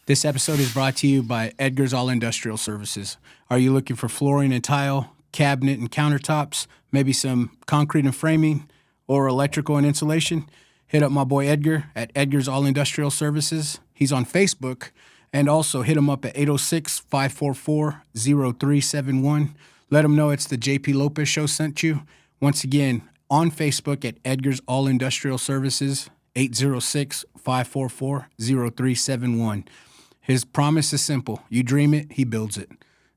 This episode is brought to you by Edgar's All Industrial Services. Are you looking for flooring and tile, cabinet and countertops, maybe some concrete and framing, or electrical and insulation? Hit up my boy Edgar at Edgar's All Industrial Services. He's on Facebook. And also hit him up at 806-544-0371. Let him know it's the JP Lopez Show sent you. Once again, on Facebook at Edgar's All Industrial Services, 806-544-0371. His promise is simple. You dream it, he builds it.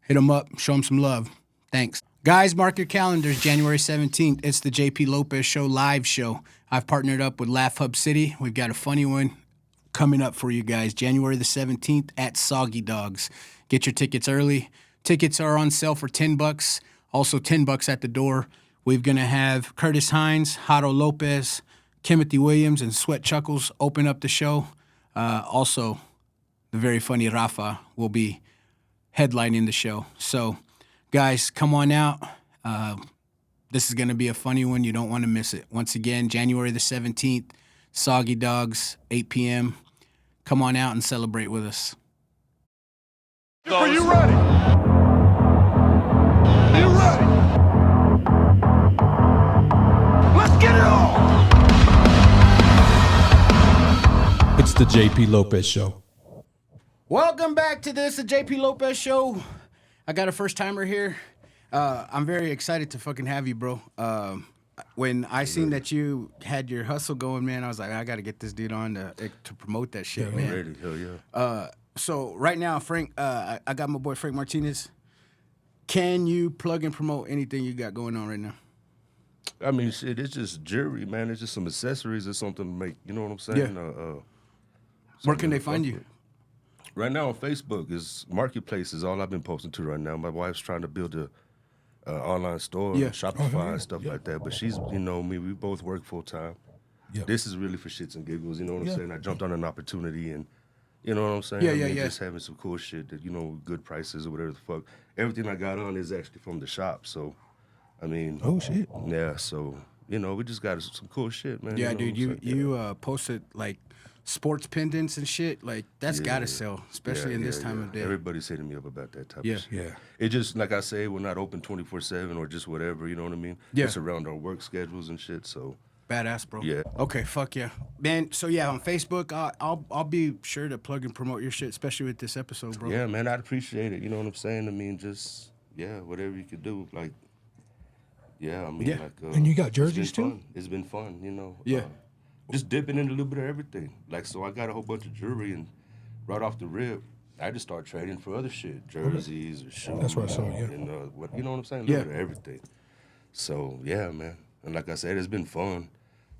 Hit him up, show him some love. Thanks. Guys, mark your calendars, January 17th. It's the JP Lopez Show live show. I've partnered up with Laugh Hub City. We've got a funny one coming up for you guys, January the 17th at Soggy Dogs. Get your tickets early. Tickets are on sale for $10. Also $10 at the door. We're going to have Curtis Hines, Jaro Lopez, Timothy Williams, and Sweat Chuckles open up the show. Also, the very funny Rafa will be headlining the show. So, guys, come on out. This is going to be a funny one. You don't want to miss it. Once again, January the 17th, Soggy Dogs, 8 p.m. Come on out and celebrate with us. Are you ready? Are you ready? Let's get it on! It's the JP Lopez Show. Welcome back to the JP Lopez Show. I got a first-timer here. I'm very excited to fucking have you, bro. When I seen that you had your hustle going, man, I was like, I got to get this dude on to promote that shit, man. Ready, hell yeah. So right now, Frank, I got my boy Frank Martinez. Can you plug and promote anything you got going on right now? I mean, shit, it's just jewelry, man. It's just some accessories or something to make, you know what I'm saying? Yeah. Where can they find you? Right now on Facebook is Marketplace is all I've been posting to right now. My wife's trying to build a online store, Yeah. Shopify and stuff like that. But she's, you know, me, we both work full time. Yeah. This is really for shits and giggles, you know what I'm saying? I jumped on an opportunity and, you know what I'm saying? Yeah, I yeah, mean, yeah. Just having some cool shit that, you know, good prices or whatever the fuck. Everything I got on is actually from the shop, so, I mean. Oh, shit. Yeah, so, you know, we just got some cool shit, man. Yeah, you know dude, what I'm saying? you posted like sports pendants and shit. Like that's gotta sell, especially in this time of day. Everybody's hitting me up about that type Yeah. of shit. Yeah. It just, like I say, we're not open 24/7 or just whatever, you know what I mean? Yeah. It's around our work schedules and shit, so. Badass, bro. Yeah. Okay, fuck yeah, man. So yeah, on Facebook, I'll be sure to plug and promote your shit, especially with this episode, bro. Yeah, man, I'd appreciate it, you know what I'm saying? I mean, just, yeah, whatever you could do, like, yeah, I mean, Yeah. like. And you got it's jerseys, been too? fun. It's been fun, you know? Yeah. Just dipping in a little bit of everything. Like, so I got a whole bunch of jewelry, and right off the rip, I just start trading for other shit, jerseys or shoes. That's what I saw, yeah. And, what, you know what I'm saying? A Yeah. little bit of everything. So, yeah, man. And like I said, it's been fun.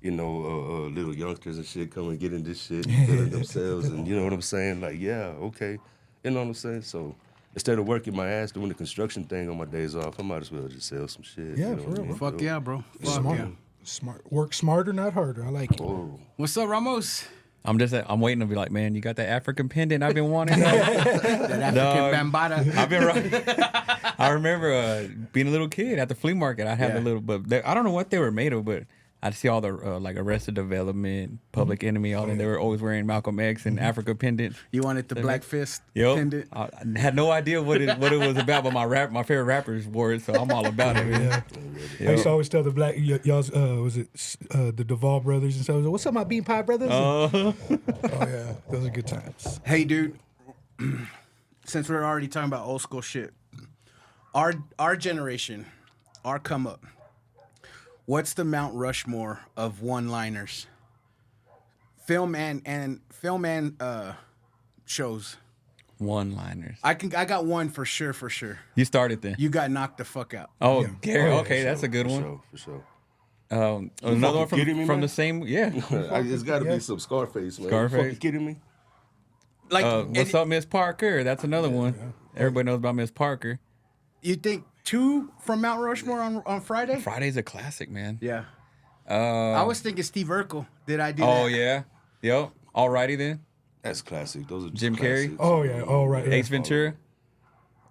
You know, little youngsters and shit come and get in this shit, feeling themselves, and you know what I'm saying? Like, yeah, okay. You know what I'm saying? So, instead of working my ass doing the construction thing on my days off, I might as well just sell some shit. Yeah, you know for what I real, mean? Fuck yeah, bro. Fuck Smart. yeah. Smart. Work smarter, not harder. I like it. Oh. What's up, Ramos? I'm waiting to be like, man, you got that African pendant I've been wanting. That African Bambata. I've been right. I remember being a little kid at the flea market. I'd have Yeah. a little, but I don't know what they were made of, but I'd see all the like Arrested Development, Public Enemy, all that. They were always wearing Malcolm X and Africa pendants. You wanted the Black Fist Yep. pendant? I had no idea what it was about, but my favorite rappers wore it, so I'm all about it. Yeah. I used to always tell the black, y'all's, was it the Duvall brothers and stuff? What's up, my Bean Pie brothers? Oh, yeah. Those are good times. Hey, dude. Since we're already talking about old school shit, our generation, our come up. What's the Mount Rushmore of one-liners? Film and shows. One-liners. I got one for sure. You started then. You got knocked the fuck out. Oh, Yeah. Gary. Oh, yeah, Okay, that's a good one. For sure. Another one kidding me, from man? the same. Yeah. It's got to be some Scarface, man. Scarface. You fucking kidding me? Like, What's up, Miss Parker? That's another one. Everybody knows about Miss Parker. You think two from Mount Rushmore on Friday? Friday's a classic, man. Yeah. I was thinking Steve Urkel. Did I do that? Oh yeah. Yep. Alrighty then. That's classic. Those are just Jim Carrey? classics. Oh, yeah. All right. Yeah. Ace Ventura.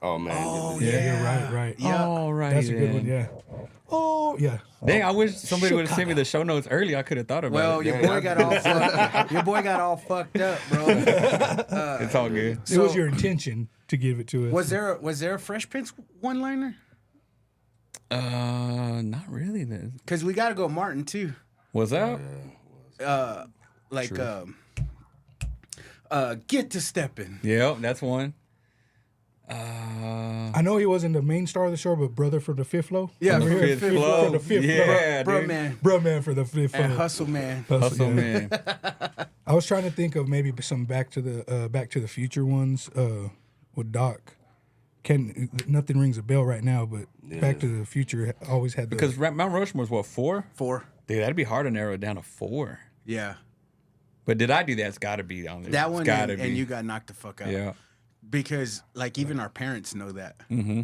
Oh man. Oh, Yeah, right. Yeah. All right. That's a good one. Yeah. Oh yeah. Dang, I wish somebody would have sent me the show notes early. I could have thought about Well, it. your boy got all fucked. Your boy got all fucked up, bro. It's all good. It was your intention to give it to us. Was there a Fresh Prince one liner? Not really. Then Because we got to go Martin too. what's up? Get to stepping. Yep, that's one. I know he wasn't the main star of the show, but brother from the Fifth Flow. Yeah, Over here, Fifth Flow. From the Fifth Yeah, bro, dude. man. Flow. Bruh man for the Fifth Flow. And Hustle Man. Hustle yeah. man. I was trying to think of maybe some Back to the Future ones with Doc. Nothing rings a bell right now, but Back to the Future always had the, Because Mount Rushmore's what, 4? 4. Dude, that'd be hard to narrow it down to 4. Yeah. But Did I Do That? It's got to be on there. That It's one gotta and be. you got knocked the fuck out. Yeah. Because like even our parents know that. Mm-hmm.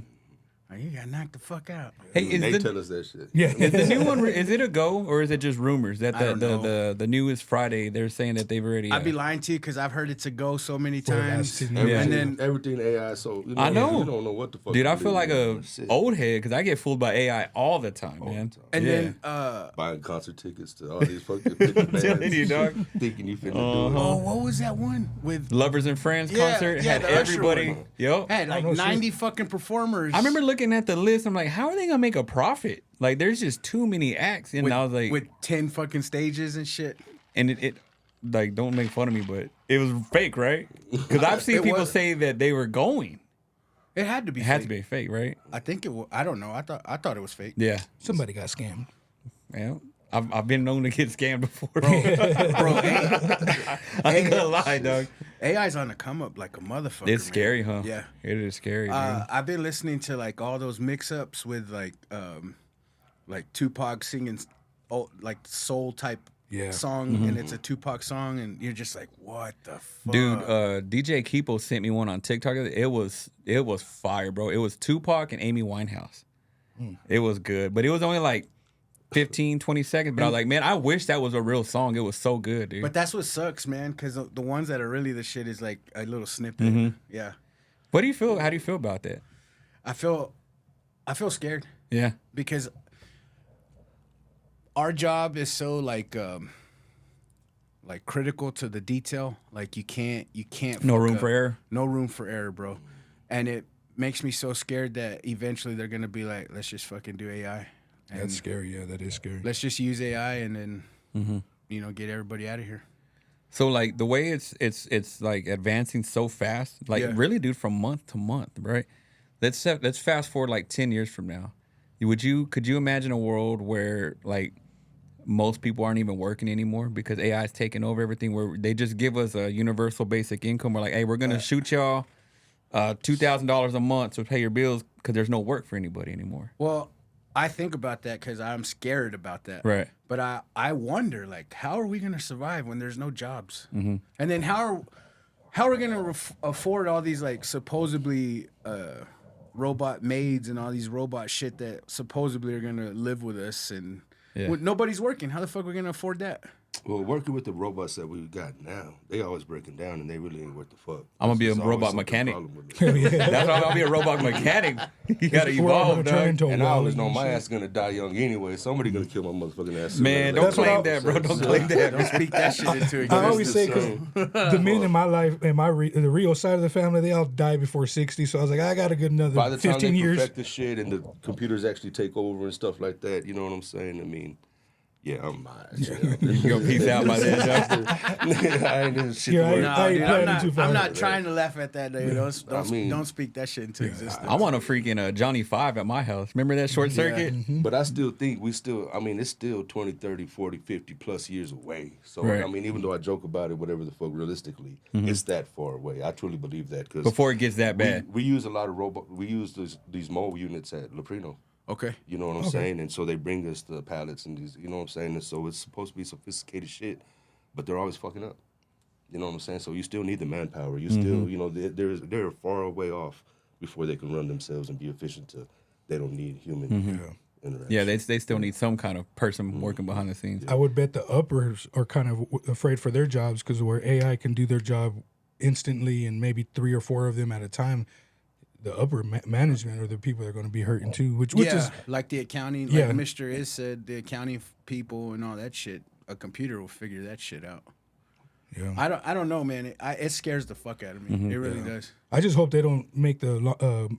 Like, you got knocked the fuck out. Hey, They is tell the, us that shit. yeah. is the new one? Is it a go or is it just rumors that I don't know. the newest Friday they're saying that they've already? I'd be lying to you because I've heard it's a go so many For the last times. 10 And years. then Everything AI. So I know. You don't know what the fuck. Dude, I to feel like believe, a man. Shit. old head because I get fooled by AI all the time, man. and Yeah. then Buying concert tickets to all these fucking bands. telling you, dog. Thinking you finna do oh, what was that one with Lovers and Friends Yeah, concert yeah, had the Usher everybody. one. Yo, had like no shit. 90 fucking performers. I remember looking at the list. I'm like, how are they gonna make a profit? Like, there's just too many acts, and with, I was like, with 10 fucking stages and shit. and it like, don't make fun of me, but it was fake, right? Because I've seen It people was. say that they were going. It had to be. It had fake. to be fake, right? I think it. I don't know. I thought it was fake. Yeah. Somebody got scammed. Yeah. I've been known to get scammed before. Bro, I ain't gonna lie, dog. AI's on the come up like a motherfucker. It's man. scary, huh? Yeah. It is scary, dude. I've been listening to like all those mix-ups with like Tupac singing, like soul type song, and it's a Tupac song, and you're just like, what the fuck, Dude, DJ Keepo sent me one on TikTok. It was fire, bro. It was Tupac and Amy Winehouse. It was good, but it was only like 15, 20 seconds. But I was like, man, I wish that was a real song. It was so good, dude. But that's what sucks, man, because the ones that are really the shit is like a little snippet. Yeah, What do you feel? How do you feel about that? I feel scared Yeah. because our job is so like critical to the detail. Like you can't No fuck room up. for error. No room for error, bro. And it makes me so scared that eventually they're gonna be like, let's just fucking do AI. And That's scary. Yeah, that is scary. let's just use AI and then get everybody out of here. So like the way it's like advancing so fast, like Yeah. really, dude, from month to month, right? Let's fast forward like 10 years from now. Could you imagine a world where like most people aren't even working anymore because AI is taking over everything, where they just give us a universal basic income? We're like, hey, we're gonna shoot y'all $2,000 a month to pay your bills because there's no work for anybody anymore. Well, I think about that because I'm scared about that. Right. But I wonder, like, how are we gonna survive when there's no jobs? And then how are we gonna afford all these like supposedly robot maids and all these robot shit that supposedly are gonna live with us and when nobody's working? How the fuck are we gonna afford that? Well, working with the robots that we got now, they always breaking down and they really ain't worth the fuck. I'm gonna be a There's always robot something mechanic. problem with it. That's why I'll be a robot mechanic. You gotta We're all evolve, gonna turn dog. into a And I always Wall-E know my and ass is gonna die young anyway. Somebody gonna kill my motherfucking ass. Man, don't claim that, bro. Don't claim that. Don't speak that shit into existence. I always say because So, the men in my life and the Rio side of the family, they all die before 60. So I was like, I got a good another by the time 15 they years. perfect the shit and the computers actually take over and stuff like that, you know what I'm saying? I mean, yeah, I'm You go peace out by then, dog. I ain't in shit Yeah, to worry No, I ain't dude, planning I'm too not, far. I'm not trying to laugh at that. Dude. mean- Don't speak that shit into existence. I want a freaking Johnny 5 at my house. Remember that short circuit? But I still think it's still 20, 30, 40, 50 plus years away. So, Right. I mean, even though I joke about it, whatever the fuck, realistically, it's that far away. I truly believe that. Cause Before it gets that bad. we use a lot of we use these mobile units at Loprino. Okay. You know what I'm saying? And so they bring us the pallets and these, you know what I'm saying? And so it's supposed to be sophisticated shit, but they're always fucking up. You know what I'm saying? So you still need the manpower. You still, you know, they're far away off before they can run themselves and be efficient. They don't need human interaction. Yeah, they still need some kind of person working behind the scenes. I would bet the uppers are kind of afraid for their jobs because where AI can do their job instantly and maybe 3 or 4 of them at a time, the upper management are the people that are going to be hurting too. Which is like the accounting. Yeah. Like Mr. Is said, the accounting people and all that shit. A computer will figure that shit out. yeah. I don't know, man. It scares the fuck out of me. It really does. I just hope they don't make the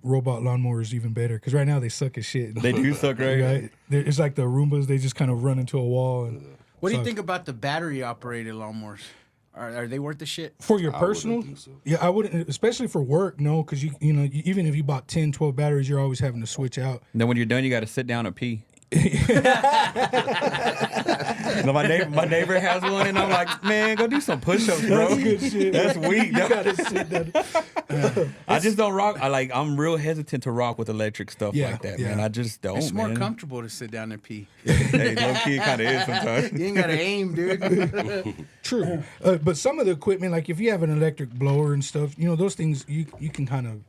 robot lawnmowers even better because right now they suck as shit. They do suck, right? Right? It's like the Roombas. They just kind of run into a wall. And What do you suck. think about the battery operated lawnmowers? Are they worth the shit? For your personal, think so. yeah, I wouldn't, especially for work, no, because even if you bought 10, 12 batteries, you're always having to switch out. And then when you're done, you got to sit down and pee. No, my neighbor has one, and I'm like, man, go do some push-ups, bro. That's good shit. That's weak. You gotta sit down. I just don't rock. I'm real hesitant to rock with electric stuff Yeah, like that, yeah. man. I just don't. It's more man. comfortable to sit down and pee. Hey, low key, it kind of is sometimes. You ain't got to aim, dude. True, but some of the equipment, like if you have an electric blower and stuff, those things you can kind of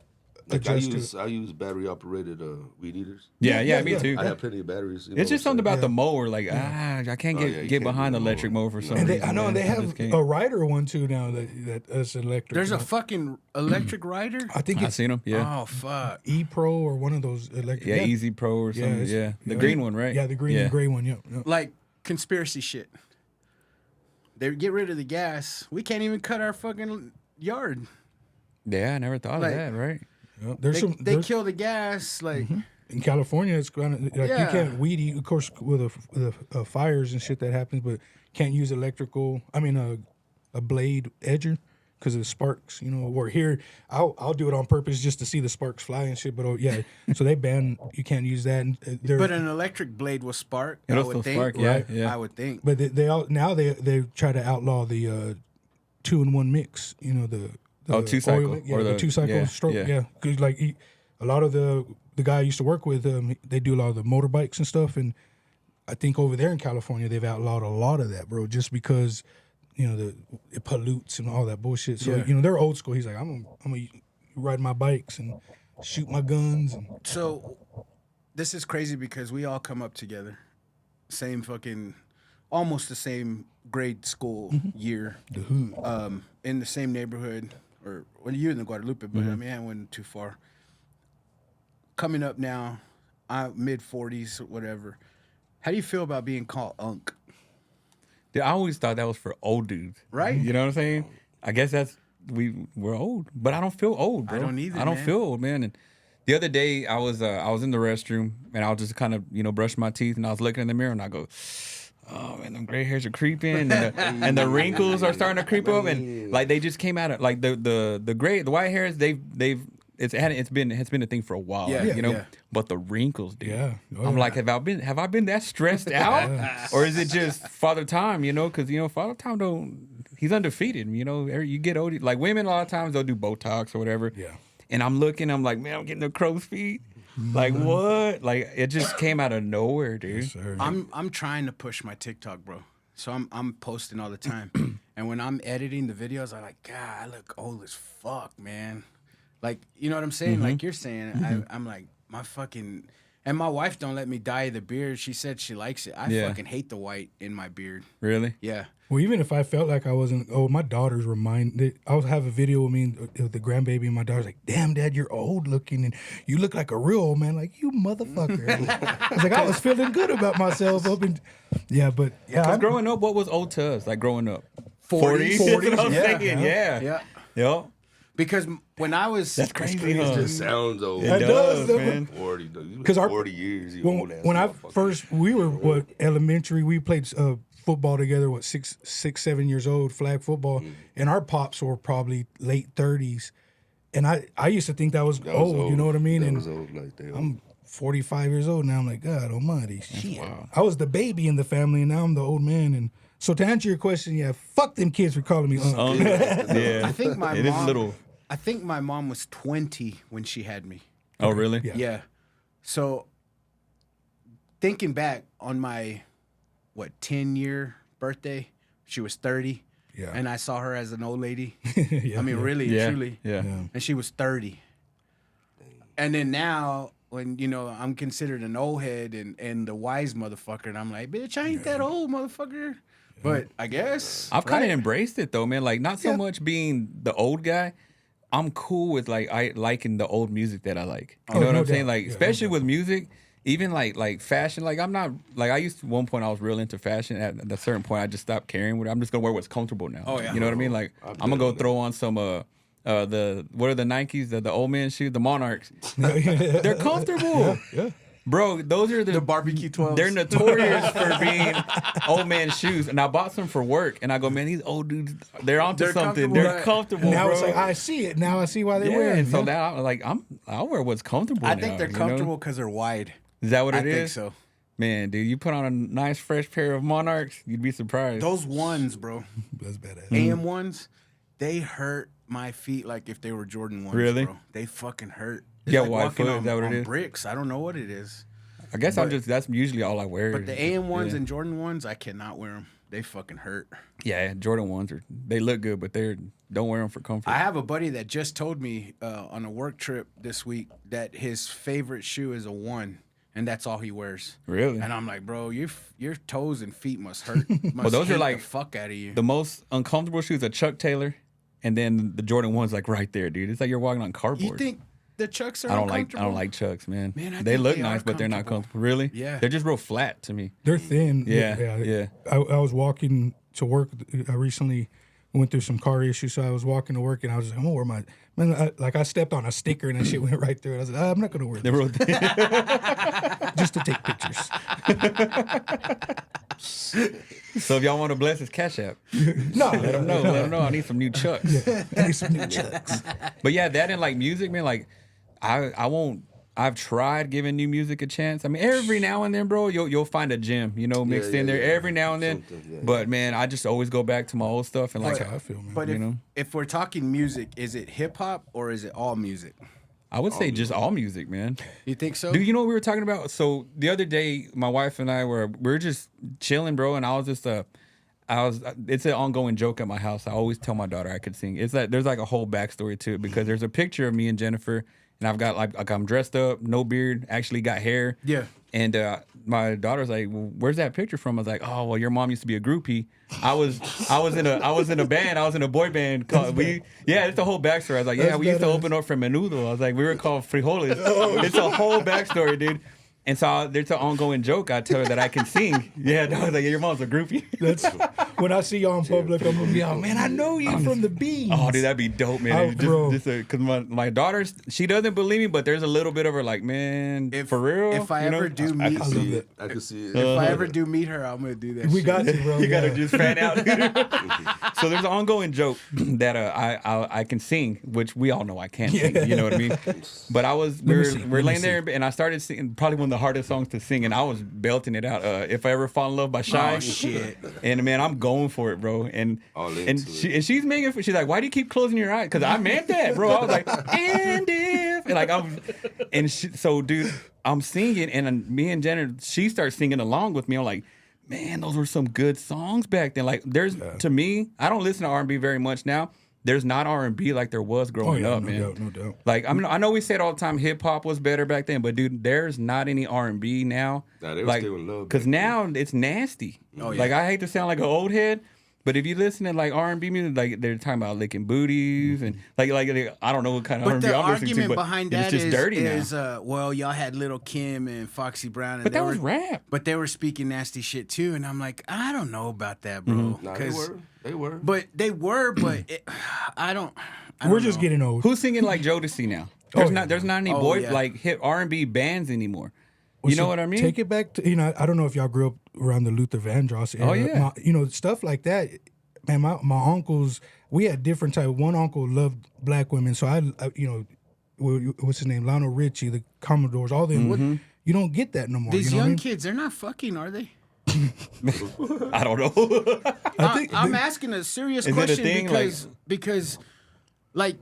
Like adjust to. I use battery operated weed eaters. Yeah, me yeah. too. I have plenty of batteries. It's just something about Yeah. the mower. Like, I can't you get can't behind do the the electric mower for some And reason. I know man. they I have just can't. a rider one too now that is electric. There's a you know. fucking electric rider? I think I it's seen them. Yeah, Oh, fuck. E-Pro or one of those electric. yeah, Easy Pro or something. it's- Yeah, the yeah. green one, right? Yeah, the green and gray one. Yeah. Like conspiracy shit. They get rid of the gas. We can't even cut our fucking yard. Yeah, I never thought Like- of that. Right? Yeah. There's They there's- kill the gas. Like, in California, it's kind of like Yeah. you can't weed eat, of course, with the fires and shit that happens, but can't use electrical. I mean, a blade edger because of the sparks. Or here, I'll do it on purpose just to see the sparks fly and shit. But so they ban you can't use that. And but an electric blade will spark. I It'll would still think. spark, yeah, right? yeah. I would think. but they try to outlaw the 2-in-1 mix. The two-cycle, oil, yeah, or the the- 2-cycle yeah, stroke. yeah. Yeah, because a lot of the guy I usused to work with, they do a lot of the motorbikes and stuff, and I think over there in California they've outlawed a lot of that, bro, just because it pollutes and all that bullshit. So they're old school. He's like, I'm gonna ride my bikes and shoot my guns. And So, this is crazy because we all come up together. Same fucking, almost the same grade school year. the hood. In the same neighborhood. Or, well, you in the Guadalupe, but I mean, I went too far. Coming up now, mid-40s, whatever. How do you feel about being called Unc? Dude, I always thought that was for old dudes. Right. You know what I'm saying? I guess we're old, but I don't feel old, bro. I don't either, I don't man. feel old, man. And the other day I was in the restroom and I was just kind of brushing my teeth and I was looking in the mirror and I go, oh man, them gray hairs are creeping and the wrinkles are starting to creep up and like they just came out of like the white hairs it's been a thing for a while, Yeah, yeah. But the wrinkles, dude. Yeah. Oh, I'm yeah. like, have I been that stressed out, or is it just Father Time? Because Father Time he's undefeated. You get old, like women a lot of times they'll do Botox or whatever. Yeah. And I'm like, man, I'm getting the crow's feet. Like what? Like it just came out of nowhere, dude. Yes, sir. I'm trying to push my TikTok, bro. So I'm posting all the time. And when I'm editing the videos, I'm like, God, I look old as fuck, man. Like, you know what I'm saying? Like you're saying, I'm like, my fucking, and my wife don't let me dye the beard. She said she likes it. I Yeah. fucking hate the white in my beard. Really? Yeah. Well, even if I felt like I wasn't old, my daughters I'll have a video of me with the grandbaby, and my daughter's like, "Damn, Dad, you're old looking, and you look like a real old man, like you motherfucker." I was like, I was feeling good about myself up and but Because growing up, what was old to us? Like growing up, 40s. That's what I'm Yeah. thinking. Yeah. Yeah. Yep. Because when I was, That's crazy, It huh? just sounds old. It does, man. 40, though. You 'Cause been our- 40 years. You old ass when I motherfucker. first we were elementary, we played football together. 6-7 years old, flag football, and our pops were probably late 30s, and I used to think that was, That was old, you know what I mean? That And was old like that. I'm 45 years old now. I'm like, God almighty, shit. I was the baby in the family, and now I'm the old man. And so to answer your question, yeah, fuck them kids for calling me Unc. Yeah. I think my It is mom, little. I think my mom was 20 when she had me. Oh, really? Yeah. Yeah. So thinking back on my 10-year birthday, she was 30. Yeah. And I saw her as an old lady. Yeah, I mean, yeah. really, Yeah. truly. Yeah. And she was 30. And then now, when, I'm considered an old head and the wise motherfucker, and I'm like, bitch, I ain't that old, motherfucker. But I guess. I've kind of right? embraced it though, man. Like not so much being the old guy, I'm cool with like I liking the old music that I like. You Oh, know what no I'm saying? doubt. Like Yeah, no especially doubt. with music, even like fashion. Like I'm not like I used to, one point I was real into fashion. At a certain point, I just stopped caring with it. I'm just gonna wear what's comfortable now. Oh, yeah. You know what I mean? Like I I'm gonna go bet. throw on some the what are the Nikes, the old man shoes, the Monarchs. They're comfortable. Yeah. Bro, those are The barbecue 12s. They're notorious for being old man shoes. And I bought some for work. And I go, man, these old dudes, they're onto They're something. comfortable, They're right? comfortable, Now bro. it's like I see it. Now I see why they yeah, wear it. and so yeah. now I'm like, I'll wear what's comfortable. I now, think they're you know? comfortable because they're wide. Is that what I it is? think so. Man, dude, you put on a nice fresh pair of Monarchs, you'd be surprised. Those ones, bro, That's badass. AM ones, they hurt my feet like if they were Jordan ones. Really? Bro. They fucking hurt. You got like wide walking foot, is on, that what it on is? bricks. I don't know what it is. I guess that's usually all I wear. But the AM ones yeah. and Jordan ones, I cannot wear them. They fucking hurt. Yeah, Jordan ones they look good, but don't wear them for comfort. I have a buddy that just told me on a work trip this week that his favorite shoe is a 1, and that's all he wears. Really? And I'm like, bro, your toes and feet must hurt. Must those are hate like the fuck out of you. The most uncomfortable shoes are Chuck Taylor, and then the Jordan ones like right there, dude. It's like you're walking on cardboard. You think the Chucks are I don't uncomfortable? like Chucks, man. Man, I they think look they are nice, but they're not comfortable. comfortable. Really? Yeah. They're just real flat to me. They're thin. Yeah. I was walking to work. I recently went through some car issues, so I was walking to work, and I was like, I'm gonna wear my man. I stepped on a sticker, and that shit went right through it. I was like, I'm not gonna wear They're this real thin. just to take pictures. So if y'all want to bless his Cash App, No, let him know. Let him know. I need some new Chucks. I need some new Chucks. But yeah, that and like music, man. Like I won't. I've tried giving new music a chance. I mean, every now and then, bro, you'll find a gem, mixed in there every now and then. Yeah. But man, I just always go back to my old stuff and like That's how I feel, man. But You know? if we're talking music, is it hip hop or is it all music? I would say just all music, man. You think so? Dude, you know what we were talking about? So the other day, my wife and I we were just chilling, bro, and I was just it's an ongoing joke at my house. I always tell my daughter I could sing. It's like there's like a whole backstory to it because there's a picture of me and Jennifer, and I've got like I'm dressed up, no beard, actually got hair. Yeah. And my daughter's like, well, "Where's that picture from?" I was like, "Oh, well, your mom used to be a groupie. I was in a band. I was in a boy band called it's the whole backstory." I was like, "Yeah, we used to open up for Menudo." I was like, "We were called Frijoles." It's a whole backstory, dude. And so there's an ongoing joke. I tell her that I can sing. Yeah, I was like, your mom's a groupie. That's when I see y'all in public, I'm gonna be like, man, I know you from the Beans. Oh, dude, that'd be dope, man. Oh, bro. Because my daughter, she doesn't believe me, but there's a little bit of her like, man, for real. If I ever do I meet, can see love it. I can see it. if I ever do meet her, I'm gonna do that. We shit. got you, bro. You gotta yeah. just fan out. So there's an ongoing joke that I can sing, which we all know I can't sing. You know what I mean? But we're laying there, and I started singing probably one of the hardest songs to sing, and I was belting it out. If I Ever Fall in Love by Shy. Oh shit! And man, I'm going for it, bro. And All into and she's making. She's like, "Why do you keep closing your eyes?" Because I meant that, bro. I was like, "And if," and like so, dude, I'm singing, and me and Jenna, she starts singing along with me. I'm like, man, those were some good songs back then. Like, to me, I don't listen to R&B very much now. There's not R&B like there was growing up, no man. doubt, no doubt. Like, I know we said all the time hip hop was better back then, but dude, there's not any R&B now. Nah, they were like, still in love because back now it's nasty. Oh, yeah. Like, I hate to sound like an old head, but if you listen to like R&B music, like they're talking about licking booties and like I don't know what kind of But R&B the I'm listening to, argument but behind it's that just dirty now. is well, y'all had Little Kim and Foxy Brown, and But they that were, was rap. But they were speaking nasty shit too, and I'm like, I don't know about that, bro. Nah, they 'Cause- were. They were. But they were, but I don't We're just know. getting old. Who's singing like Jodeci now? There's not any Oh, yeah. like hit R&B bands anymore. You know So what I mean? Take it back to I don't know if y'all grew up around the Luther Vandross era. Oh, yeah. Stuff like that. Man, my uncles, we had different type. One uncle loved black women, so I what's his name, Lionel Richie, the Commodores, all them. Mm-hmm. You don't get that no more. These you know what I young mean? kids, they're not fucking, are they? I don't know. I'm asking a serious Is it a question thing, because like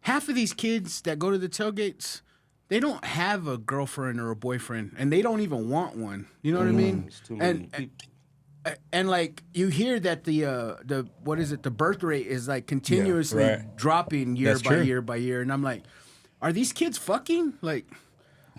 half of these kids that go to the tailgates, they don't have a girlfriend or a boyfriend, and they don't even want one. You know what I mean? It's too many And people. and like you hear that the what is it? The birth rate is like continuously right. dropping year That's by true. year by year, and I'm like, are these kids fucking like?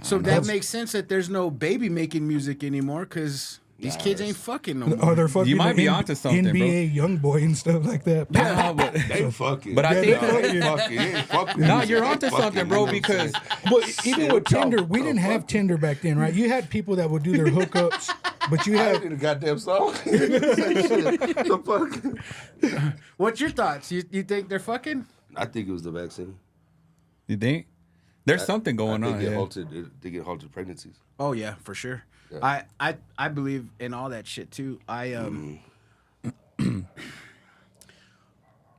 So that makes sense that there's no baby making music anymore because These kids ain't fucking no more. Are there fucking You might be onto something, bro. NBA young boy and stuff like that? No, but They fucking. But I think- they fucking. no, you're onto something, bro. Because But even with Tinder, we didn't have Tinder back then, right? You had people that would do their hookups, but you I had did a goddamn song. The fuck? What's your thoughts? You think they're fucking? I think it was the vaccine. you think there's something going on. They get Yeah. halted. They get halted pregnancies. Oh yeah, for sure. Yeah. I believe in all that shit too.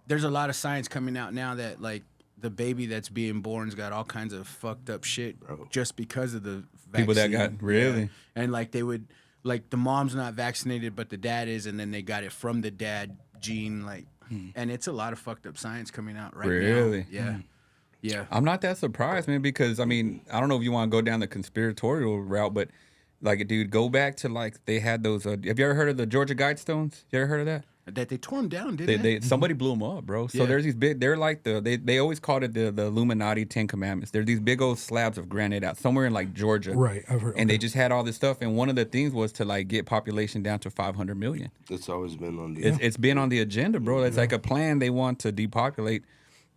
There's a lot of science coming out now that like the baby that's being born's got all kinds of fucked up shit just because of the vaccine. People that got really. Yeah. And like they would like the mom's not vaccinated but the dad is, and then they got it from the dad gene, like and it's a lot of fucked up science coming out right now. Really? Yeah. Yeah. I'm not that surprised, man, because I mean, I don't know if you want to go down the conspiratorial route, but like, dude, go back to like they had those. Have you ever heard of the Georgia Guidestones? You ever heard of that? That they tore them down, didn't they? Somebody blew them up, bro. So Yeah. there's these big. They're like they always called it the Illuminati 10 Commandments. There's these big old slabs of granite out somewhere in like Georgia, right. I've heard, and they just had all this stuff. And one of the things was to like get population down to 500 million. It's always been on the. It's been on the agenda, bro. It's like a plan they want to depopulate.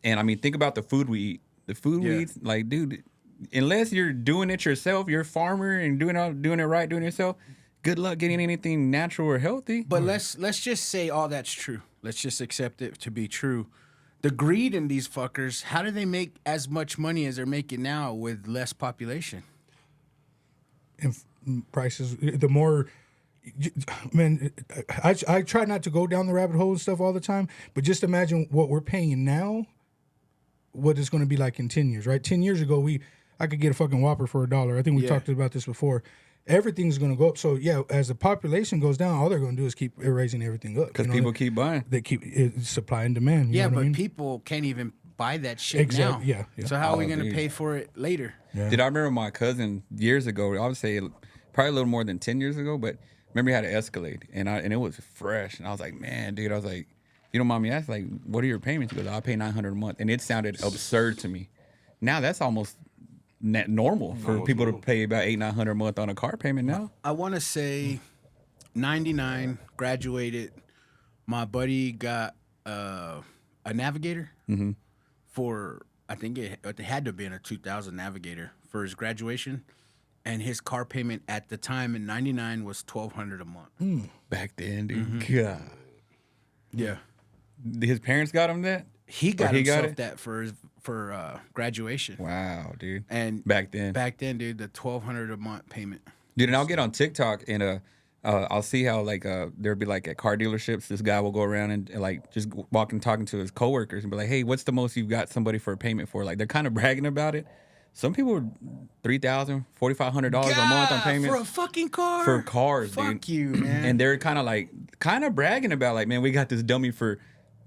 And I mean, think about the food we eat. The food we eat, like, dude, unless you're doing it yourself, you're a farmer and doing it right, doing it yourself. Good luck getting anything natural or healthy. But let's just say all that's true. Let's just accept it to be true. The greed in these fuckers, how do they make as much money as they're making now with less population? and prices. The more, man, I try not to go down the rabbit hole and stuff all the time, but just imagine what we're paying now, what it's going to be like in 10 years, right? 10 years ago, I could get a fucking Whopper for $1. I think we talked about this before. Everything's going to go up. So, yeah, as the population goes down, all they're going to do is keep raising everything up. Because people keep buying. They keep supply and demand. You know what I mean? People can't even buy that shit now. Yeah. So how are we going to dude. pay for it later? Yeah. Did I remember my cousin years ago? I would say probably a little more than 10 years ago, but remember he had an Escalade, and it was fresh, and I was like, man, dude, I was like, you don't mind me asking, like, what are your payments? He goes, I pay $900 a month, and it sounded absurd to me. Now that's almost normal for people to pay about $800-900 a month on a car payment now. I want to say 99, graduated. My buddy got a Navigator for, I think it had to have been a 2000 Navigator for his graduation. And his car payment at the time in 99 was $1,200 a month. Back then, dude. God. Yeah. His parents got him that? He got he got himself it? that for graduation. Wow, dude. And back then, dude, the $1,200 a month payment. dude, and I'll get on TikTok and I'll see how like there'll be like at car dealerships, this guy will go around and like just walking, talking to his coworkers and be like, hey, what's the most you've got somebody for a payment for? Like they're kind of bragging about it. Some people are $3,000, $4,500 a month on payments for a fucking car. for cars, dude. Fuck you, man. And they're kind of bragging about like, man, we got this dummy for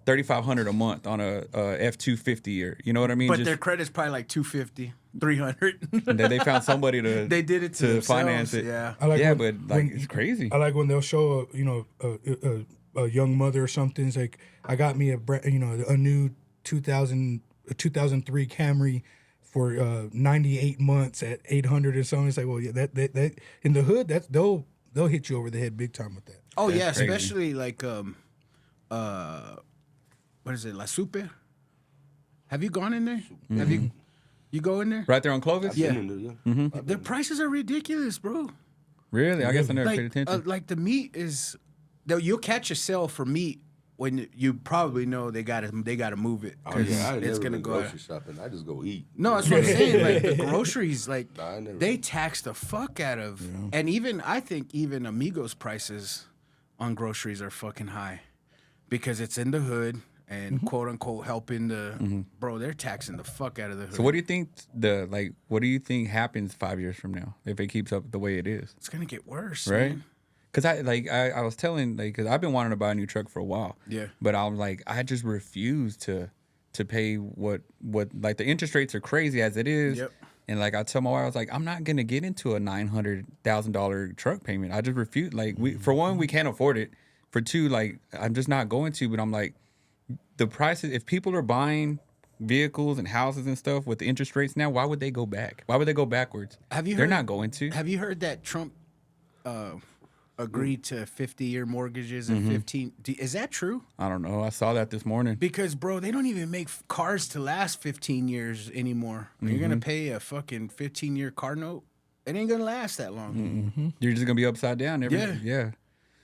$3,500 a month on a F-250 or you know what I mean? But their credit's probably like $250, $300. and then they found somebody to They did it to finance themselves, it. yeah. I like yeah, when- but like when- it's crazy. I like when they'll show a young mother or something. It's like, I got me a new 2003 Camry for 98 months at 800 or something. It's like, well, yeah, that in the hood, they'll hit you over the head big time with that. Oh That's yeah, crazy. especially like what is it, La Super? Have you gone in there? Have you go in there? Right there on Clovis? Yeah. Yeah. The prices are ridiculous, bro. Really? I guess I never paid Like attention. like the meat is, though you'll catch a sale for meat when you probably know they gotta move it. Oh yeah, I it's never gonna been go out. grocery shopping. I just go eat. No, that's what I'm saying. Like the groceries, like Nah, I never- they tax the fuck out of, and even I think even Amigos prices on groceries are fucking high because it's in the hood and quote unquote helping the bro. They're taxing the fuck out of the hood. So what do you think what do you think happens 5 years from now if it keeps up the way it is? It's gonna get worse, Right? man. Because I was telling because I've been wanting to buy a new truck for a while. Yeah. But I was like I just refuse to pay what like the interest rates are crazy as it is. Yep. And like I tell my wife, I was like, I'm not gonna get into a $900,000 truck payment. I just refuse. Like for one, we can't afford it. For two, like I'm just not going to. But I'm like, the prices. If people are buying vehicles and houses and stuff with the interest rates now, why would they go back? Why would they go backwards? Have you They're heard- not going to. Have you heard that Trump agreed to 50-year mortgages and 15. Is that true? I don't know. I saw that this morning. Because, bro, they don't even make cars to last 15 years anymore. You're going to pay a fucking 15-year car note? It ain't going to last that long. You're just gonna be upside down. Yeah.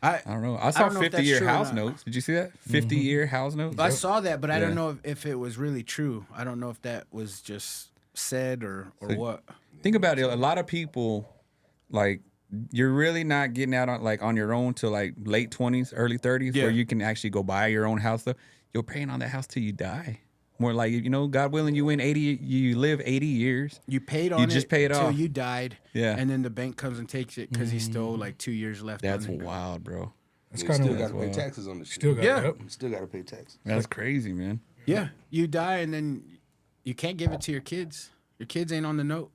I don't know. I saw don't know if that's 50-year true or house not. notes. Did you see that? 50-year house notes. I saw that, but I don't Yeah. know if it was really true. I don't know if that was just said or what. Think about it. A lot of people, like, you're really not getting out on your own till like late 20s, early 30s, Yeah. where you can actually go buy your own house. Though you're paying on that house till you die. More like, God willing, you live 80 years. You paid on You just pay it till off. you died. Yeah. And then the bank comes and takes it because he stole like 2 years left. That's on it. wild, bro. That's You kind still of got to pay taxes on this shit. still got Yeah. Yep. You still got to pay taxes. That's crazy, man. Yeah. You die and then you can't give it to your kids. Your kids ain't on the note.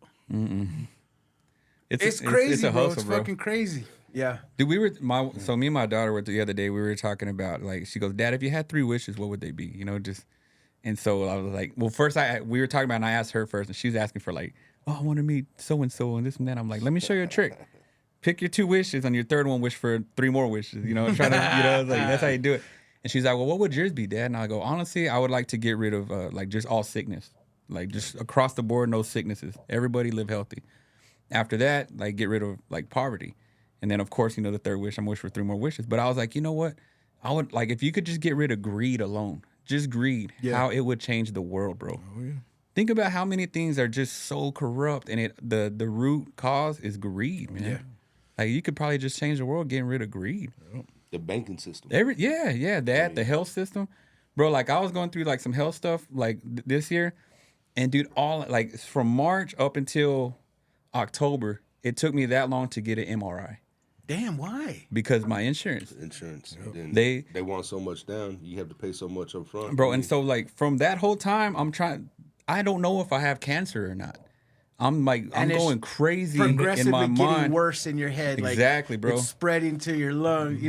It's crazy, It's a bro. hustle, It's bro. fucking crazy. Yeah. Dude, so me and my daughter were the other day. We were talking about, like, she goes, "Dad, if you had 3 wishes, what would they be?" And so I was like, well, first we were talking about, and I asked her first, and she was asking for like, "Oh, I want to meet so and so and this and that." I'm like, "Let me show you a trick. Pick your 2 wishes, on your third one, wish for 3 more wishes. Try to, like, that's how you do it." And she's like, "Well, what would yours be, Dad?" And I go, "Honestly, I would like to get rid of like just all sickness, like just across the board, no sicknesses. Everybody live healthy. After that, like get rid of like poverty." And then, of course, the third wish, I'm wish for 3 more wishes. But I was like, you know what? I would, like, if you could just get rid of greed alone, just greed, how it would change the world, bro. Oh, yeah. Think about how many things are just so corrupt, and the root cause is greed, man. Yeah. Like, you could probably just change the world getting rid of greed. The banking system. The health system. Bro, like, I was going through, like, some health stuff, like, this year. And, dude, like, from March up until October, it took me that long to get an MRI. Damn, why? Because my insurance. Then They want so much down. You have to pay so much up front. Bro, and so, like, from that whole time, I don't know if I have cancer or not. I'm going crazy progressively in my getting mind. worse in your head. Exactly, like, bro. It's spreading to your lungs.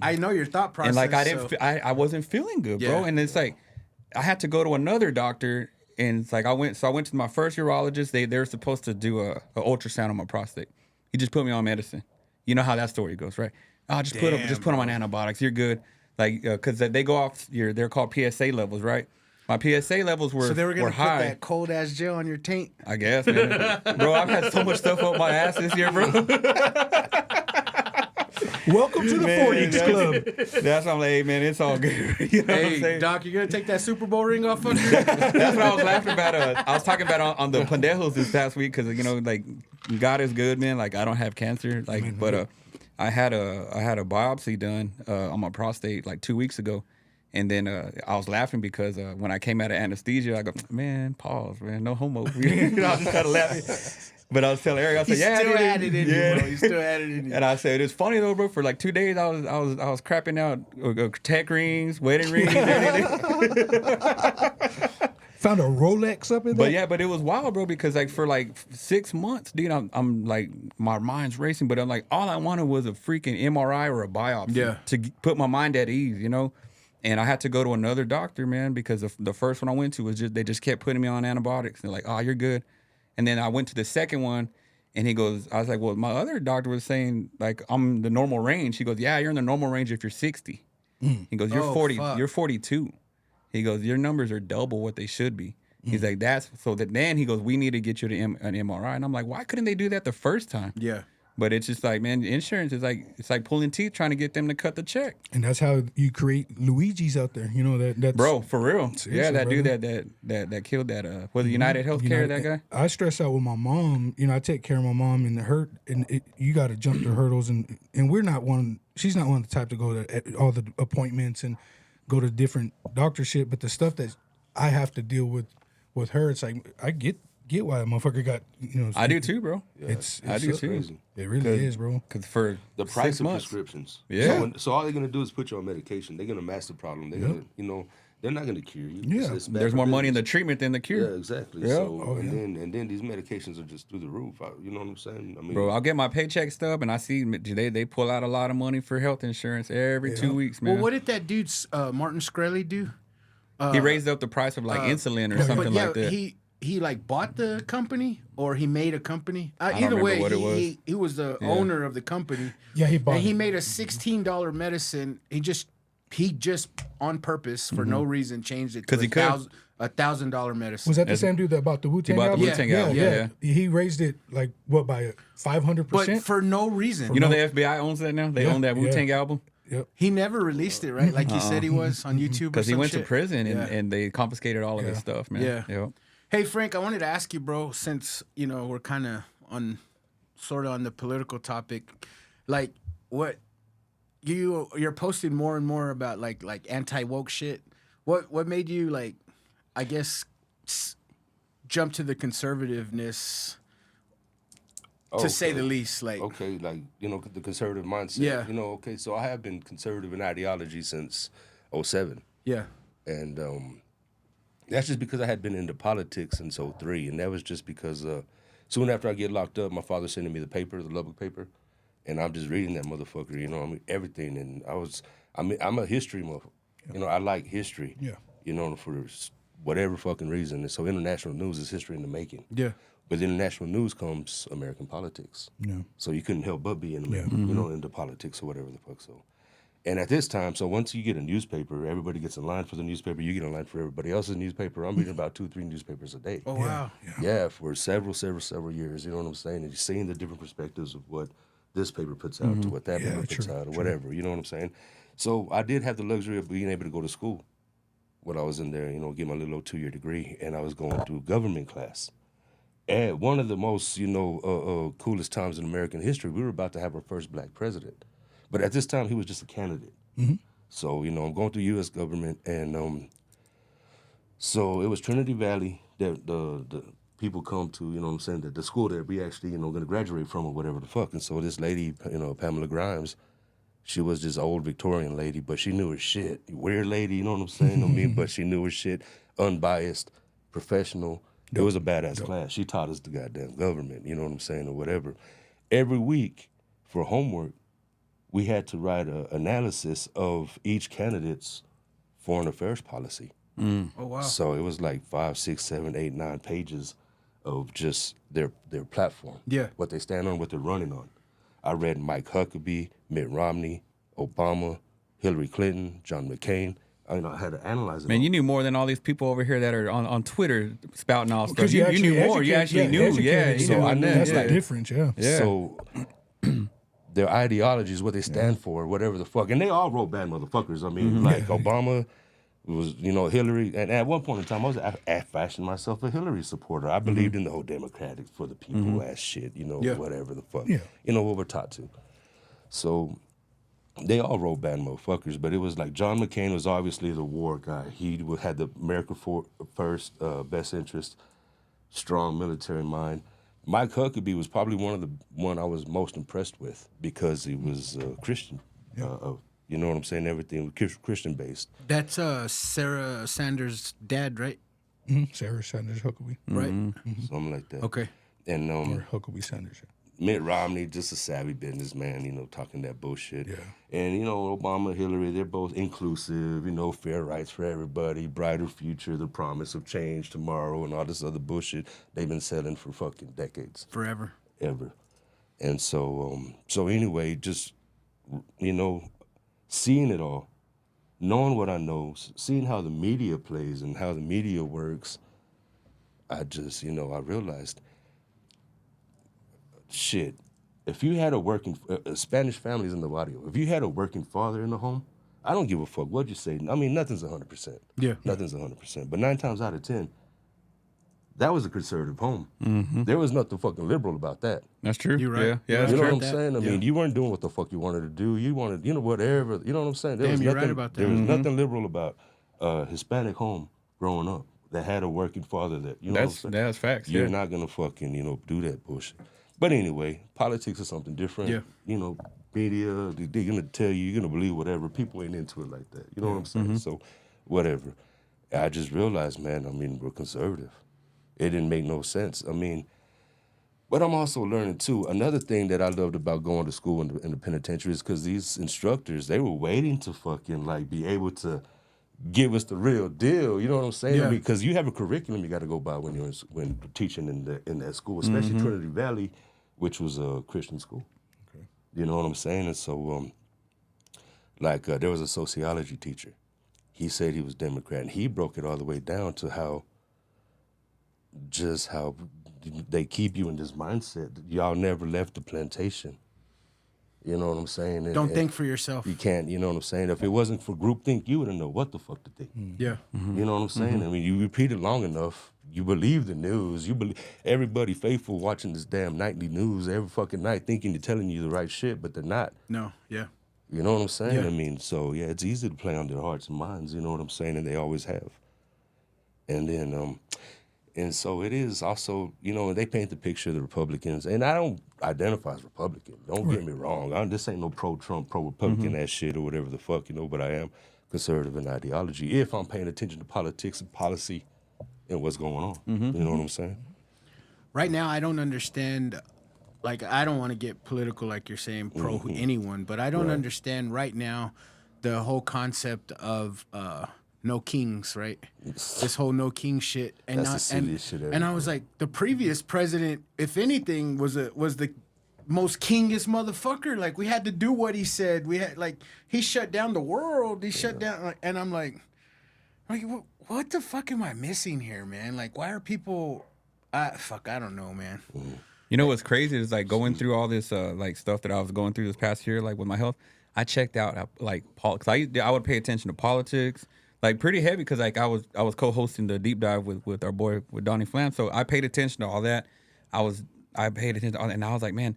I know your thought process. And like I wasn't feeling good, bro. Yeah. And it's like I had to go to another doctor, and it's like I went to my first urologist. They're supposed to do a ultrasound on my prostate. He just put me on medicine. You know how that story goes, right? Oh, just put them on antibiotics. You're good. Like, because they go off they're called PSA levels, right? My PSA levels were So they were gonna put high. that cold ass gel on your taint. I guess, man. Bro, I've had so much stuff up my ass this year, bro. Welcome to the 40s Club. That's why I'm like, hey, man, it's all good. You know what I'm Hey, saying? Doc, you gonna take that Super Bowl ring off of you? That's what I was laughing about. I was talking about on the Pendejos this past week because like God is good, man. Like I don't have cancer, like, but I had a biopsy done on my prostate like 2 weeks ago, and then I was laughing because when I came out of anesthesia, I go, man, pause, man, no homo. I was just kind of laughing. But I was telling Eric, I said, You still had it in you, bro. You still had it in you. And I said, it's funny though, bro. For like 2 days, I was crapping out tech rings, wedding rings, everything. Found a Rolex up in there. But it was wild, bro, because like for like 6 months, dude, I'm like my mind's racing, but I'm like all I wanted was a freaking MRI or a biopsy to put my mind at ease, And I had to go to another doctor, man, because the first one I went to was they just kept putting me on antibiotics. They're like, oh, you're good. And then I went to the second one, and I was like, well, my other doctor was saying, like, I'm the normal range. He goes, yeah, you're in the normal range if you're 60. He goes, you're 40, you're 42. He goes, your numbers are double what they should be. He's like, then he goes, we need to get you to an MRI. And I'm like, why couldn't they do that the first time? Yeah. But it's just like, man, insurance is like, it's like pulling teeth trying to get them to cut the check. And that's how you create Luigi's out there. That's Bro, for real. Yeah, that brother. dude that killed that, was it United Healthcare, that guy? I stress out with my mom. I take care of my mom and you got to jump the hurdles. And she's not one of the type to go to all the appointments and go to different doctor shit. But the stuff that I have to deal with her, it's like, I get why a motherfucker got, I do too, bro. Yeah, I do too. crazy. It really is, bro. Because for The price 6 of months. prescriptions. Yeah. So all they're gonna do is put you on medication. They're gonna mask the problem. They're gonna, they're not gonna cure you. Yeah. It's bad There's for more money in the business. treatment than the cure. Yeah, exactly. Yeah. So and then these medications are just through the roof. You know what I'm saying? I mean, Bro, I'll get my paycheck stub, and I see they pull out a lot of money for health insurance every 2 weeks, man. Well, what did that dude Martin Shkreli do? He raised up the price of like insulin or something But yeah, like that. he like bought the company or he made a company. don't Either remember way, what it was. he was the owner of the company. Yeah, he bought And he it. made a $16 medicine. He just on purpose for no reason changed it to 'Cause he could. $1,000 medicine. Was that the same dude that bought the Wu-Tang bought the album? Wu-Tang album, yeah. He raised it like what by 500%. But for no reason. You know the FBI owns that now. They own that Wu-Tang album Yep. He never released it, right? Like he said he was on YouTube. because he went to shit. prison Yeah. and they confiscated all of his stuff, man. Yeah. Yep. Hey Frank, I wanted to ask you, bro, since we're kind of sort of on the political topic, like what you're posting more and more about like anti-woke shit. What made you like, I guess, jump to the conservativeness, to say the least? Like, Okay, like, the conservative mindset. Yeah. Okay, so I have been conservative in ideology since 07. yeah, And that's just because I had been into politics since 03. And that was just because soon after I get locked up, my father sending me the paper, the Lubbock paper. And I'm just reading that motherfucker, everything. And I'm a history motherfucker. I like history. Yeah. For whatever fucking reason. And so international news is history in the making. yeah, With international news comes American politics. Yeah. So you couldn't help but be in into politics or whatever the fuck. So, and at this time, so once you get a newspaper, everybody gets in line for the newspaper. You get in line for everybody else's newspaper. I'm reading about 2-3 newspapers a day. Oh wow, Yeah, for several years. You know what I'm saying? And you're seeing the different perspectives of what this paper puts out to what that paper puts out or whatever. You know what I'm saying? So I did have the luxury of being able to go to school when I was in there, get my little 2-year degree, and I was going through government class. At one of the most, coolest times in American history, we were about to have our first black president. But at this time, he was just a candidate. So, I'm going through U.S. government, and so it was Trinity Valley that the people come to, the school that we actually, going to graduate from or whatever the fuck. And so this lady, Pamela Grimes, she was this old Victorian lady, but she knew her shit. Weird lady, you know what I'm saying? But she knew her shit, unbiased, professional. It was a badass class. She taught us the goddamn government, you know what I'm saying, or whatever. Every week for homework, we had to write an analysis of each candidate's foreign affairs policy. oh wow, So it was like 5, 6, 7, 8, 9 pages of just their platform. Yeah. What they stand on, what they're running on. I read Mike Huckabee, Mitt Romney, Obama, Hillary Clinton, John McCain. I had to analyze it. Man, all. you knew more than all these people over here that are on Twitter spouting all stuff. 'Cause You actually knew more. You actually knew. educated Yeah, you yourself. knew. I knew, That's yeah. the difference, yeah. Yeah. So their ideologies, what they stand for, whatever the fuck. And they all wrote bad motherfuckers. I mean, like Obama was, Hillary. And at one point in time, I fashioned myself a Hillary supporter. I believed in the whole democratic for the people ass shit, whatever the fuck. Yeah. What we're taught to. So they all wrote bad motherfuckers, but it was like John McCain was obviously the war guy. He had the America first, best interest, strong military mind. Mike Huckabee was probably one I was most impressed with because he was Christian. You know what I'm saying? Everything was Christian based. that's Sarah Sanders' dad, right? Sarah Sanders Huckabee. Right. Something like that. Okay. And Or Huckabee Sanders. Yeah. Mitt Romney, just a savvy businessman, talking that bullshit. Yeah. And, Obama, Hillary, they're both inclusive, fair rights for everybody, brighter future, the promise of change tomorrow, and all this other bullshit they've been selling for fucking decades. Forever. Ever. And so, anyway, just, seeing it all, knowing what I know, seeing how the media plays and how the media works, I just, I realized, shit, if you had a working, Spanish families in the barrio, if you had a working father in the home, I don't give a fuck what you say. I mean, nothing's 100%. Yeah. Nothing's 100%. But 9 times out of 10, that was a conservative home. There was nothing fucking liberal about that. That's true. You're right. Yeah, You're that's You know true. what I'm saying? I mean, you weren't doing what the fuck you wanted to do. You wanted, whatever. You know what I'm saying? There Damn, was you're nothing, right about that. There was nothing liberal about a Hispanic home growing up that had a working father that, what I'm saying? That's facts. You're Yeah. not going to fucking, do that bullshit. But anyway, politics is something different. Yeah. Media, they're going to tell you, you're going to believe whatever. People ain't into it like that. You know what I'm saying? So, whatever. I just realized, man, we're conservative. It didn't make no sense. But I'm also learning, too, another thing that I loved about going to school in the penitentiary is because these instructors, they were waiting to fucking, be able to give us the real deal. You know what I'm saying? Yeah. Because you have a curriculum you got to go by when you're when teaching in that school, especially Trinity Valley, which was a Christian school. Okay. You know what I'm saying? And so, there was a sociology teacher. He said he was Democrat, and he broke it all the way down to how they keep you in this mindset. Y'all never left the plantation. You know what I'm saying? Don't think for yourself. You can't, you know what I'm saying? If it wasn't for groupthink, you wouldn't know what the fuck to think. Yeah. You know what I'm saying? I mean, you repeat it long enough, you believe the news. You believe everybody faithful watching this damn nightly news every fucking night thinking they're telling you the right shit, but they're not. No, yeah. You know what I'm saying? Yeah. I mean, so yeah, it's easy to play on their hearts and minds, you know what I'm saying? And they always have. And then, and so it is also, you know, they paint the picture of the Republicans, and I don't identify as Republican. Don't get me wrong. This ain't no pro-Trump, pro-Republican ass shit or whatever the fuck, you know, but I am conservative in ideology if I'm paying attention to politics and policy and what's going on. You know what I'm saying? Right now, I don't understand. Like, I don't want to get political, like you're saying, pro anyone, but I don't understand right now the whole concept of no kings, right? This whole no king shit, and That's the silliest shit ever. And I was like, the previous president, if anything, was the most kingest motherfucker. Like, we had to do what he said. We had he shut down the world. He shut down, and I'm like, what the fuck am I missing here, man? Like, why are people? I don't know, man. You know what's crazy is like going through all this stuff that I was going through this past year, like with my health. I checked out because I would pay attention to politics, like pretty heavy, because like I was co-hosting the deep dive with our boy with Donnie Flam, so I paid attention to all that. I paid attention to all that, and I was like, man,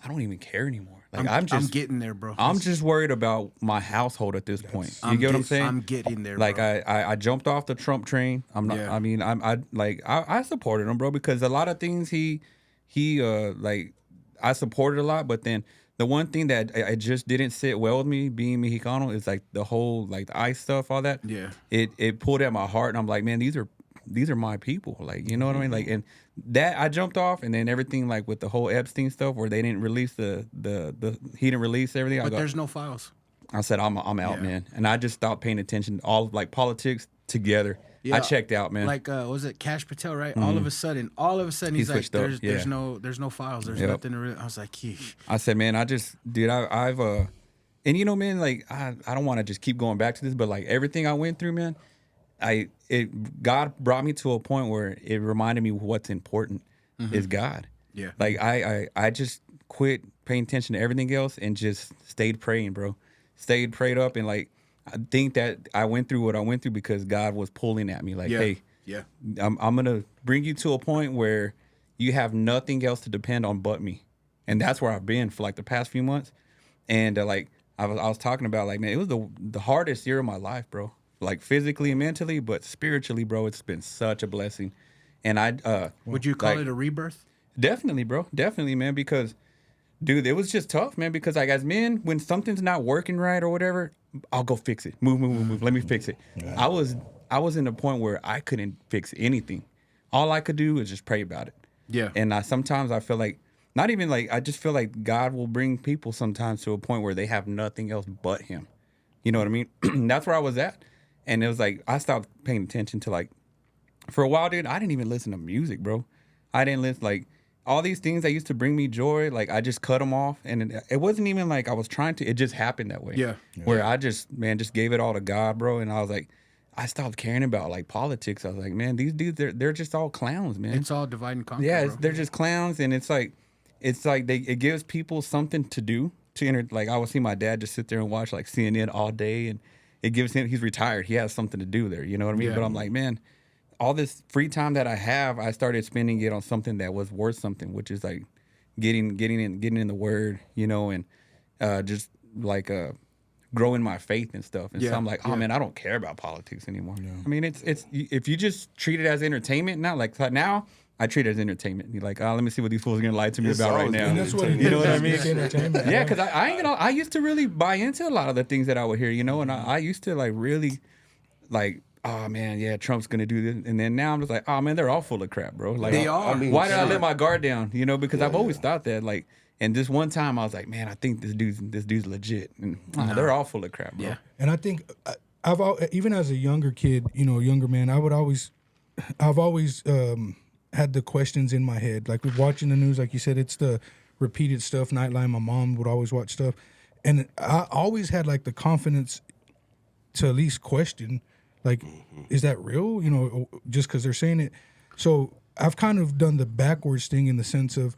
I don't even care anymore. Like I'm getting there, bro. I'm just worried about my household at this point. You get what I'm saying? I'm getting there. Like bro. I jumped off the Trump train. I'm not. Yeah. I mean, I supported him, bro, because a lot of things he I supported a lot, but then the one thing that I just didn't sit well with me being Mexicano is like the whole like the ICE stuff, all that. Yeah. It pulled at my heart, and I'm like, man, these are my people. Like, you know what I mean? Like, and that I jumped off, and then everything like with the whole Epstein stuff where they didn't release the he didn't release everything. But there's no files. I said I'm out, man, and I just stopped paying attention. All like politics together. Yeah. I checked out, man. Like was it Cash Patel, right? All of a sudden he's like, there's no files. There's nothing to really. I was like, yeesh. I said, man, I've and you know, man, like I don't want to just keep going back to this, but like everything I went through, man, God brought me to a point where it reminded me what's important is God. Yeah. Like I just quit paying attention to everything else and just stayed praying, bro. Stayed prayed up, and like I think that I went through what I went through because God was pulling at me like, hey, I'm going to bring you to a point where you have nothing else to depend on but me. And that's where I've been for like the past few months. And like I was talking about, like, man, it was the hardest year of my life, bro. Like physically and mentally, but spiritually, bro, it's been such a blessing. And would you call it a rebirth? Definitely, bro. Definitely, man, because dude, it was just tough, man, because like as men, when something's not working right or whatever, I'll go fix it. Move. Let me fix it. Yeah. I was in a point where I couldn't fix anything. All I could do is just pray about it. Yeah. And sometimes I feel like, not even like, I just feel like God will bring people sometimes to a point where they have nothing else but him. You know what I mean? That's where I was at. And it was like, I stopped paying attention to like, for a while, dude, I didn't even listen to music, bro. I didn't listen, like, all these things that used to bring me joy, like I just cut them off, and it wasn't even like I was trying to. It just happened that way. Yeah. Where I just gave it all to God, bro. And I was like, I stopped caring about like politics. I was like, man, these dudes, they're just all clowns, man. It's all divide and conquer. Yeah, bro. They're just clowns, and it's like it gives people something to do to enter. Like I would see my dad just sit there and watch like CNN all day, and it gives him. He's retired. He has something to do there. You know what I mean? Yeah. But I'm like, man, all this free time that I have, I started spending it on something that was worth something, which is like getting in the Word, you know, and just like growing my faith and stuff. And so I'm like, oh man, I don't care about politics anymore. Yeah. I mean, it's if you just treat it as entertainment now, like now I treat it as entertainment. You're like, let me see what these fools are gonna lie to me about right now. That's what you know what I mean? Yeah, because I ain't gonna. I used to really buy into a lot of the things that I would hear, you know, and I used to like really like. Oh man, yeah, Trump's gonna do this, and then now I'm just like, oh man, they're all full of crap, bro. Like, they are. I mean, why did I let my guard down? You know, because I've always thought that, like, and this one time I was like, man, I think this dude's legit, and they're all full of crap, bro. Yeah. And I think even as a younger kid, younger man, I've always had the questions in my head. Like with watching the news, like you said, it's the repeated stuff. Nightline, my mom would always watch stuff, and I always had like the confidence to at least question, like, is that real? Just because they're saying it. So I've kind of done the backwards thing in the sense of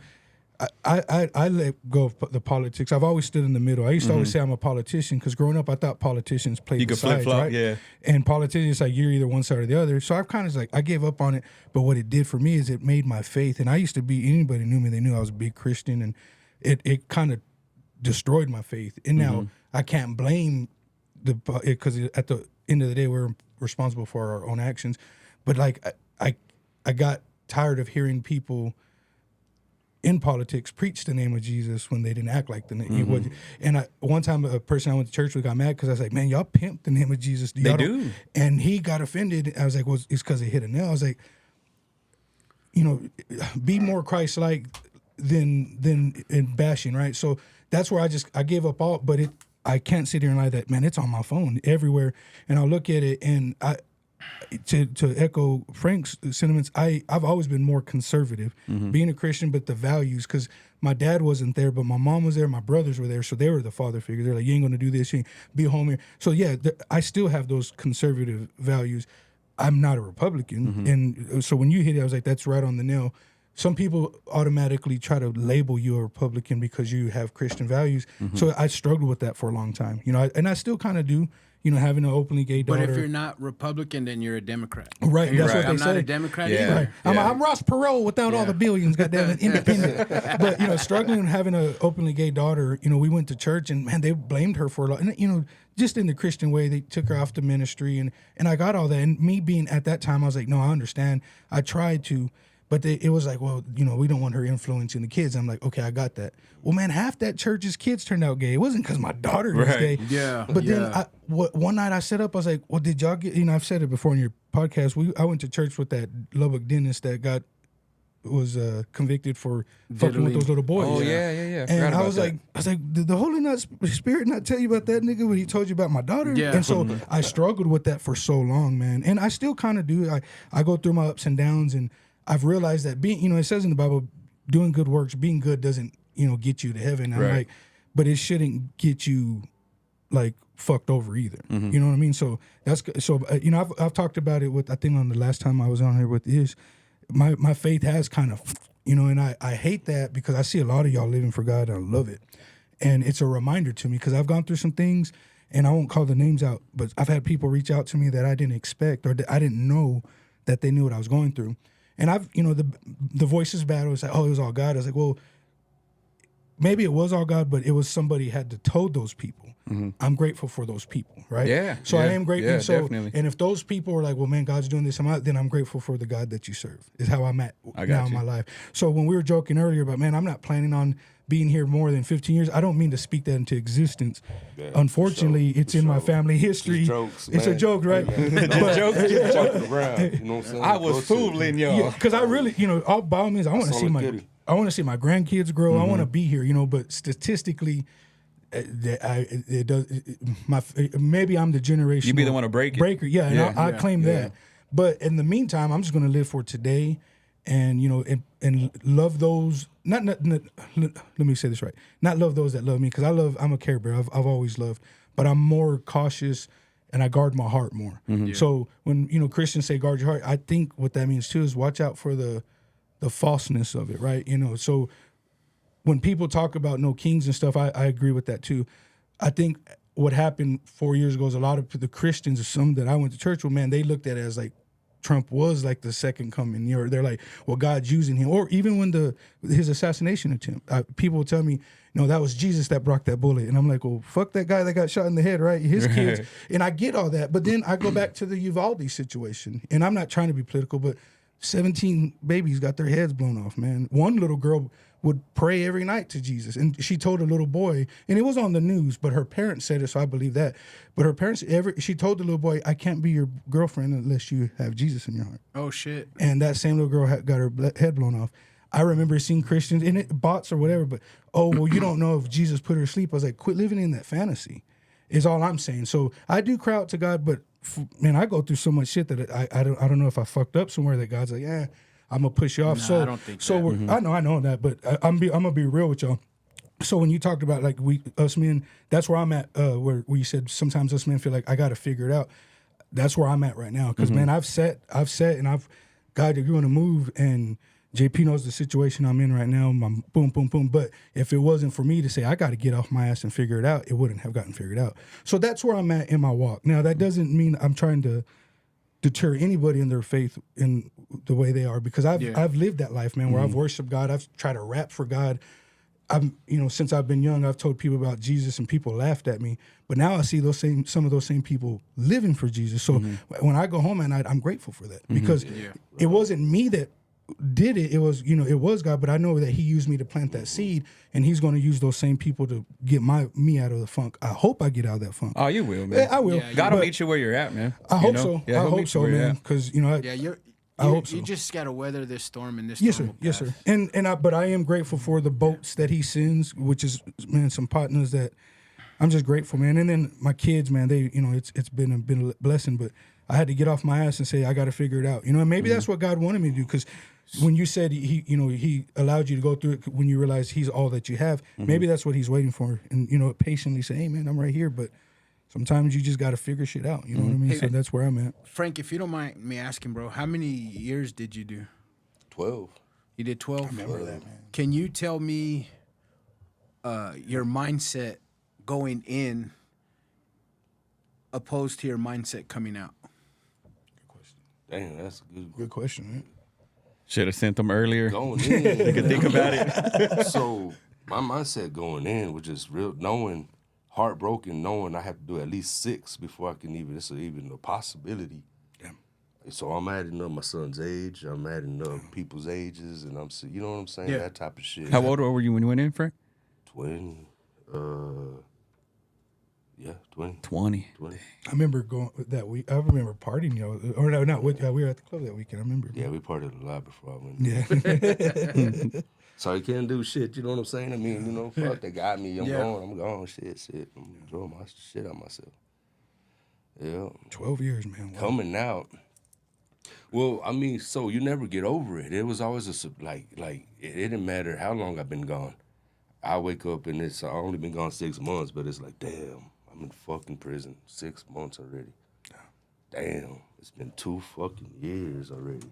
I let go of the politics. I've always stood in the middle. I used to always say I'm a politician because growing up I thought politicians played the sides, right? Yeah. And politicians, like, you're either one side or the other. So I've kind of I gave up on it. But what it did for me is it made my faith. And I used to be, anybody knew me, they knew I was a big Christian, and it kind of destroyed my faith. And now I can't blame because at the end of the day we're responsible for our own actions. But like I got tired of hearing people in politics preach the name of Jesus when they didn't act like the name. And one time a person I went to church with got mad because I was like, man, y'all pimp the name of Jesus. They do. And he got offended. I was like, well, it's because it hit a nail. I was like, be more Christ-like than in bashing, right? So that's where I gave up all, but I can't sit here and lie that, man, it's on my phone everywhere. And I'll look at it, and to echo Frank's sentiments, I've always been more conservative, being a Christian, but the values, because my dad wasn't there, but my mom was there, my brothers were there, so they were the father figures. They're like, you ain't going to do this, you ain't be home here. So yeah, I still have those conservative values. I'm not a Republican, and so when you hit it, I was like, that's right on the nail. Some people automatically try to label you a Republican because you have Christian values. So I struggled with that for a long time, and I still kind of do. Having an openly gay daughter. But if you're not Republican, then you're a Democrat. Right, And that's you're what they I'm say. not a Democrat Yeah. either. I'm Ross Perot without all the billions, goddamn it, independent. But struggling and having an openly gay daughter, we went to church and man, they blamed her for a lot. And just in the Christian way, they took her off the ministry, and I got all that. And me being at that time, I was like, no, I understand. I tried to. But it was like, well, we don't want her influencing the kids. I'm like, okay, I got that. Well, man, half that church's kids turned out gay. It wasn't because my daughter was gay. Yeah. But then one night I set up, I was like, well, did y'all get, I've said it before in your podcast. I went to church with that Lubbock dentist that was convicted for fucking with those little boys. Oh, yeah. And I was like, did the Holy Spirit not tell you about that nigga when he told you about my daughter? Yeah. And so I struggled with that for so long, man. And I still kind of do. I go through my ups and downs, and I've realized that being, it says in the Bible, doing good works, being good doesn't, get you to heaven. I'm like, but it shouldn't get you like fucked over either. You know what I mean? So I've talked about it with, I think on the last time I was on here with Ish, my faith has kind of, and I hate that because I see a lot of y'all living for God and I love it. And it's a reminder to me because I've gone through some things, and I won't call the names out, but I've had people reach out to me that I didn't expect or that I didn't know that they knew what I was going through. And I've, the voices battle was like, oh, it was all God. I was like, well, maybe it was all God, but it was somebody had to told those people. I'm grateful for those people, right? Yeah. So I am grateful. Yeah, so, definitely. and if those people are like, well, man, God's doing this, then I'm grateful for the God that you serve. Is how I'm at now in my life. So when we were joking earlier about, man, I'm not planning on being here more than 15 years. I don't mean to speak that into existence. Yeah, Unfortunately, it's in my family history. It's a joke, right? Joking around. You know what I'm saying? I was fooling y'all. Because I really, all by all means, I want to see my grandkids grow. I want to be here, but statistically, it does. Maybe I'm the generation. You be the one to break it. Breaker, yeah, and I claim that. But in the meantime, I'm just going to live for today, and and love those. Not let me say this right. Not love those that love me, because I'm a care bear. I've always loved, but I'm more cautious, and I guard my heart more. So when Christians say guard your heart, I think what that means too is watch out for the falseness of it, right? So when people talk about no kings and stuff, I agree with that too. I think what happened 4 years ago is a lot of the Christians, some that I went to church with, man, they looked at it as like Trump was like the second coming. They're like, well, God's using him. Or even when his assassination attempt, people will tell me, no, that was Jesus that brought that bullet. And I'm like, well, fuck that guy that got shot in the head, right? His kids. And I get all that. But then I go back to the Uvalde situation. And I'm not trying to be political, but 17 babies got their heads blown off, man. One little girl would pray every night to Jesus. And she told a little boy, and it was on the news, but her parents said it, so I believe that. But her parents, she told the little boy, I can't be your girlfriend unless you have Jesus in your heart. Oh, shit. And that same little girl got her head blown off. I remember seeing Christians, and bots or whatever, but, oh, well, you don't know if Jesus put her to sleep. I was like, quit living in that fantasy. is all I'm saying. So I do cry out to God, but man, I go through so much shit that I don't know if I fucked up somewhere that God's like, yeah, I'm gonna push you off. Nah, so I don't think so that. I know that, but I'm gonna be real with y'all. So when you talked about like us men, that's where I'm at. Where you said sometimes us men feel like I got to figure it out. That's where I'm at right now. Because man, I've set, and God, if you want to move, and JP knows the situation I'm in right now. I'm boom, boom, boom. But if it wasn't for me to say I got to get off my ass and figure it out, it wouldn't have gotten figured out. So that's where I'm at in my walk. Now that doesn't mean I'm trying to deter anybody in their faith in the way they are, because I've lived that life, man, where I've worshiped God. I've tried to rap for God. Since I've been young, I've told people about Jesus and people laughed at me. But now I see some of those same people living for Jesus. So when I go home at night, I'm grateful for that, because it wasn't me that did it. It was, it was God, but I know that he used me to plant that seed, and he's going to use those same people to get me out of the funk. I hope I get out of that funk. Oh, you will, man. I will. Yeah, God will meet you where you're at, man. I hope know? so. Yeah, I he'll hope meet you so, where you're man. at. Because I hope so. You just got to weather this storm, and this Yes, storm sir. will Yes, pass. sir. But I am grateful for the boats that he sends, which is, man, some partners that I'm just grateful, man. And then my kids, man, they, it's been a blessing, but I had to get off my ass and say I got to figure it out, and maybe that's what God wanted me to do, because when you said he allowed you to go through it when you realize he's all that you have, maybe that's what he's waiting for, and patiently say, hey, man, I'm right here, but sometimes you just got to figure shit out, you know what I mean? Hey, so that's where I'm at. Frank, if you don't mind me asking, bro, how many years did you do? 12. You did 12? Remember that, man. Can you tell me your mindset going in opposed to your mindset coming out? Damn, that's a good Good question, man. Should have sent them earlier. going in. You could think about it. So my mindset going in was just real, heartbroken, knowing I have to do at least 6 before I can even a possibility. Yeah. So I'm adding up my son's age, I'm adding up people's ages, and you know what I'm saying? Yeah. That type of shit. How old were you when you went in, Frank? 20. 20. 20. I remember going that week. I remember partying, or no, not with. We were at the club that weekend. I remember. Yeah, we partied a lot before I went. Yeah. So you can't do shit, you know what I'm saying? I mean, fuck, they got me. I'm Yeah. gone. Shit. I'm enjoying my shit out myself. Yeah. 12 years, man. Wow. Coming out. Well, I mean, so you never get over it. It was always it didn't matter how long I've been gone. I wake up and I've only been gone 6 months, but it's like, damn, I'm in fucking prison 6 months already. Damn, it's been 2 fucking years already.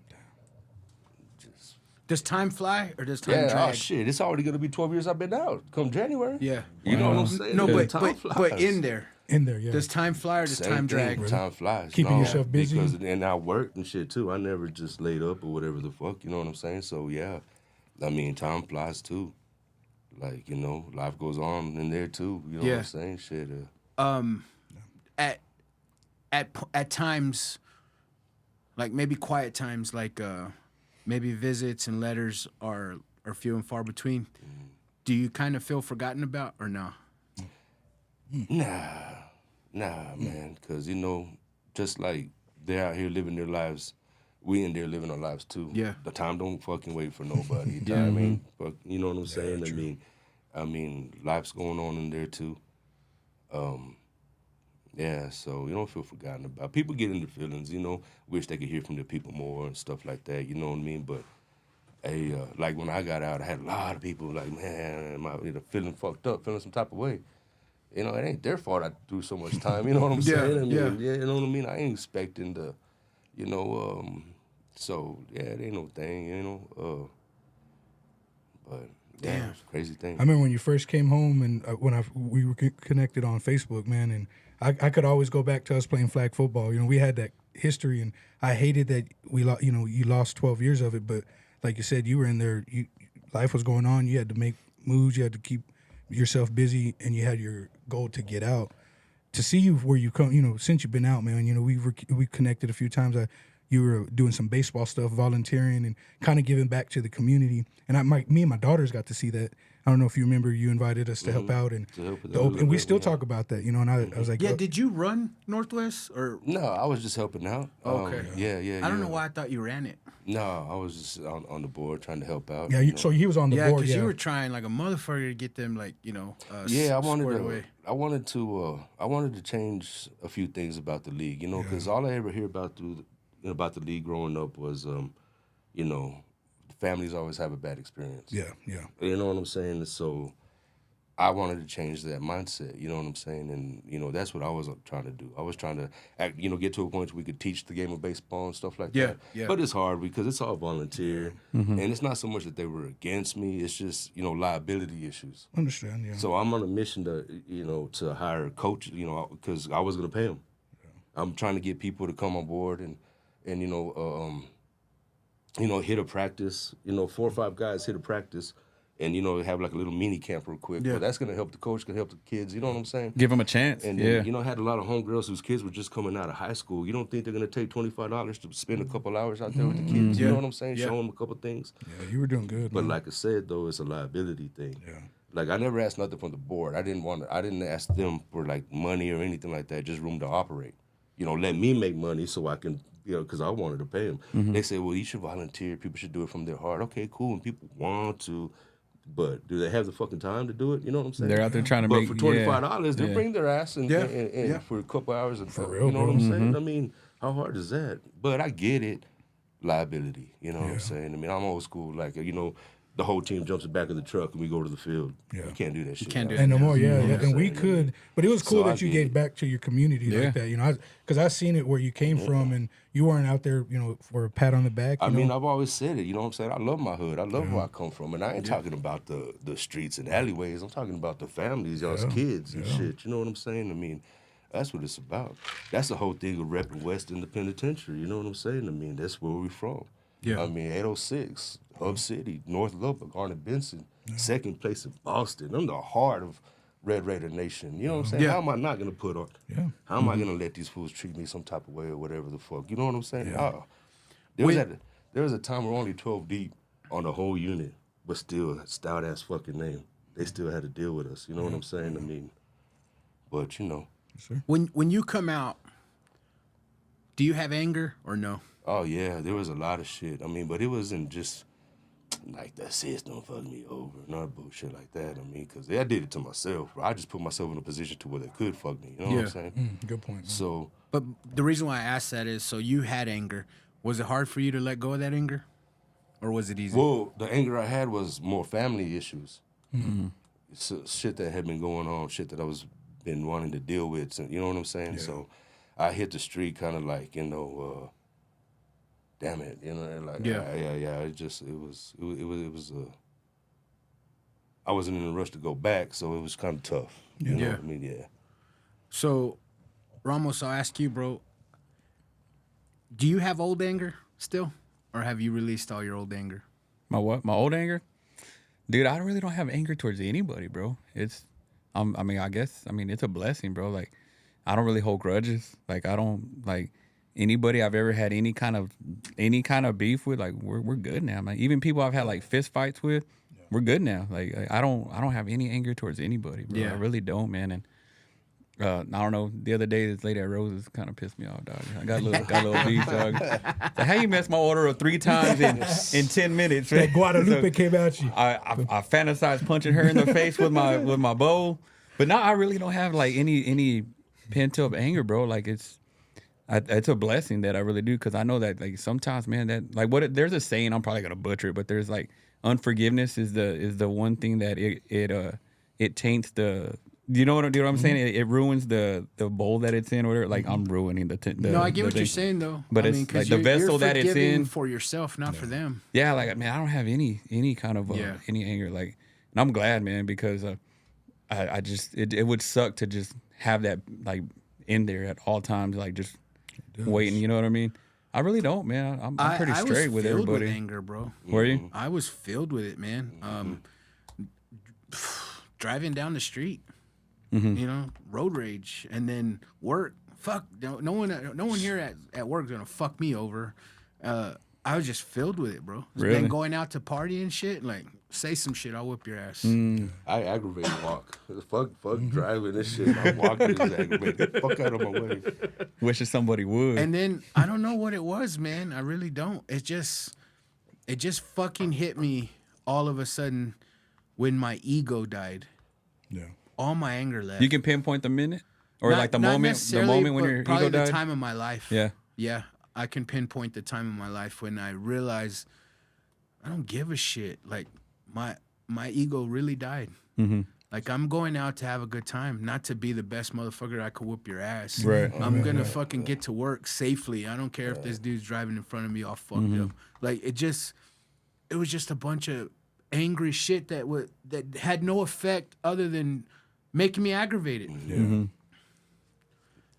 Just Does time fly or does time yeah, drag? oh shit, it's already gonna be 12 years I've been out come January. Yeah. You know what I'm saying? No, but Time flies. in there, In there, yeah. does time fly or does Same time thing, drag? Time flies. Keeping yourself busy. Because and I worked and shit too. I never just laid up or whatever the fuck. You know what I'm saying? So yeah, I mean, time flies too. Like, life goes on in there too. You know what I'm saying? Shit. At times, like maybe quiet times, like maybe visits and letters are few and far between. Do you kind of feel forgotten about or no? Nah, man. Because just like they're out here living their lives, we in there living our lives too. Yeah. The time don't fucking wait for nobody. I mean, but you know what I'm saying? I mean, life's going on in there too. Yeah, so you don't feel forgotten about. People get in their feelings, wish they could hear from their people more and stuff like that, you know what I mean? But, hey, like when I got out, I had a lot of people like, man, feeling fucked up, feeling some type of way. It ain't their fault I threw so much time, you know what I'm saying? Yeah. You know what I mean? I ain't expecting to, so, yeah, it ain't no thing, but, Damn. it's a crazy thing. I remember when you first came home, and when we were connected on Facebook, man, and I could always go back to us playing flag football. We had that history, and I hated that you lost 12 years of it. But like you said, you were in there. Life was going on. You had to make moves. You had to keep yourself busy, and you had your goal to get out. To see you where you come, since you've been out, man. We connected a few times. you were doing some baseball stuff, volunteering, and kind of giving back to the community. And me and my daughters got to see that. I don't know if you remember, you invited us to help out and and we still talk about that, you know. And I was like, Yeah, did you run Northwest or? No, I was just helping out. Okay. Yeah. I don't know why I thought you ran it. No, I was just on the board trying to help out. yeah. So he was on the Yeah, board. because Yeah, you were trying like a motherfucker to get them like Yeah, I squared wanted to change a few things about the league, you know, because all I ever hear about about the league growing up was, you know, families always have a bad experience. yeah. You know what I'm saying? So I wanted to change that mindset, you know what I'm saying? And, you know, that's what I was trying to do. I was trying to, get to a point where we could teach the game of baseball and stuff like that. Yeah. But it's hard because it's all volunteer. And it's not so much that they were against me. It's just, liability issues. Understand? Yeah. So I'm on a mission to, to hire coaches, because I was going to pay them. I'm trying to get people to come on board and hit a practice. 4 or 5 guys hit a practice and, have like a little mini camp real quick. Yeah. But that's going to help the coach, can help the kids. You know what I'm saying? Give them a chance. And then, I had a lot of homegirls whose kids were just coming out of high school. You don't think they're going to take $25 to spend a couple hours out there with the kids? You know what I'm saying? Yeah. Show them a couple things. Yeah, you were doing good. But man. like I said, though, it's a liability thing. Yeah. Like I never asked nothing from the board. I didn't ask them for like money or anything like that. Just room to operate. Let me make money so I can, because I wanted to pay them. They say, well, you should volunteer. People should do it from their heart. Okay, cool. And people want to, but do they have the fucking time to do it? You know what I'm saying? They're out there trying to but make. for $25, they'll bring their ass and for a couple hours. And For real, you know bro. what I'm saying? I mean, how hard is that? But I get it. Liability. You know what I'm saying? I mean, I'm old school. Like, the whole team jumps in the back of the truck and we go to the field. Yeah. You can't do that shit. can't do now. And no more, yeah. what I'm And we saying? could, but it was cool So I that you get gave it. back to your community like that, because I seen it where you came from, and you weren't out there, for a pat on the back. I you know? mean, I've always said it. You know what I'm saying? I love my hood. I love where I come from. And I ain't talking about the streets and alleyways. I'm talking about the families, y'all's kids and shit. You know what I'm saying? I mean, that's what it's about. That's the whole thing of repping West in the penitentiary. You know what I'm saying? I mean, that's where we're from. Yeah. I mean, 806, Hub City, North Lubbock, Arnold Benson, second place in Boston. I'm the heart of Red Raider Nation. You know what I'm saying? Yeah. How am I not going to put on? Yeah. How am I going to let these fools treat me some type of way or whatever the fuck? You know what I'm saying? Yeah. There was a time we're only 12 deep on the whole unit, but still a stout-ass fucking name. They still had to deal with us. You know what I'm saying? I mean, but, When you come out, do you have anger or no? Oh, yeah, there was a lot of shit. I mean, but it wasn't just like the system fucked me over, not bullshit like that. I mean, because I did it to myself. I just put myself in a position to where they could fuck me. You know what I'm saying? Good point. Man. So, But the reason why I asked that is so you had anger. Was it hard for you to let go of that anger? Or was it easy? well, the anger I had was more family issues. So, shit that had been going on, shit that I was been wanting to deal with. So, you know what I'm saying? Yeah. So I hit the street kind of like, damn it, and like, Yeah. It was I wasn't in a rush to go back, so it was kind of tough. You know Yeah. what I mean? Yeah. So, Ramos, I'll ask you, bro. Do you have old anger still? Or have you released all your old anger? My what? My old anger? Dude, I really don't have anger towards anybody, bro. It's, I guess it's a blessing, bro. Like, I don't really hold grudges. Like, I don't, like, anybody I've ever had any kind of beef with, like, we're good now, man. Even people I've had, like, fist fights with, we're good now. Like I don't have any anger towards anybody, bro. Yeah. I really don't, man. And I don't know. The other day, this lady at Rose's kind of pissed me off, dog. I got a little beef, dog. Like, how you messed my order up 3 times in 10 minutes? That Guadalupe came at you. I fantasized punching her in the face with my bowl, but now I really don't have like any pent up anger, bro. Like it's a blessing that I really do, because I know that like sometimes, man, that like there's a saying, I'm probably gonna butcher it, but there's like unforgiveness is the one thing that it taints the. Do you know what I'm saying? It ruins the bowl that it's in, or whatever. Like I'm ruining the. No, I get what thing. you're saying though. But I it's mean, 'cause like the vessel you're that it's forgiving in for yourself, not for them. Yeah, like man, I don't have any kind of any anger. Like, and I'm glad, man, because I just it would suck to just have that like in there at all times, like just waiting. You know what I mean? I really don't, man. I'm pretty I straight was with filled everybody. with anger, bro. Were you? I was filled with it, man. Driving down the street, road rage, and then work, fuck, no one here at work is gonna fuck me over. I was just filled with it, bro. Really? Then going out to party and shit, like, say some shit, I'll whip your ass. I aggravate walk. Fuck driving this shit. I'm walking is aggravated. Fuck out of my way. Wishes somebody would. And then I don't know what it was, man. I really don't. It just fucking hit me all of a sudden when my ego died. Yeah. All my anger left. You can pinpoint the minute or like the Not moment necessarily, when but your probably ego died. the time of my life. Yeah. Yeah. I can pinpoint the time of my life when I realized I don't give a shit. Like my ego really died. Mm-hmm. Like I'm going out to have a good time, not to be the best motherfucker I could whoop your ass. Right. I'm gonna fucking get to work safely. I don't care if this dude's driving in front of me all fucked up. Like it was just a bunch of angry shit that had no effect other than making me aggravated. Yeah.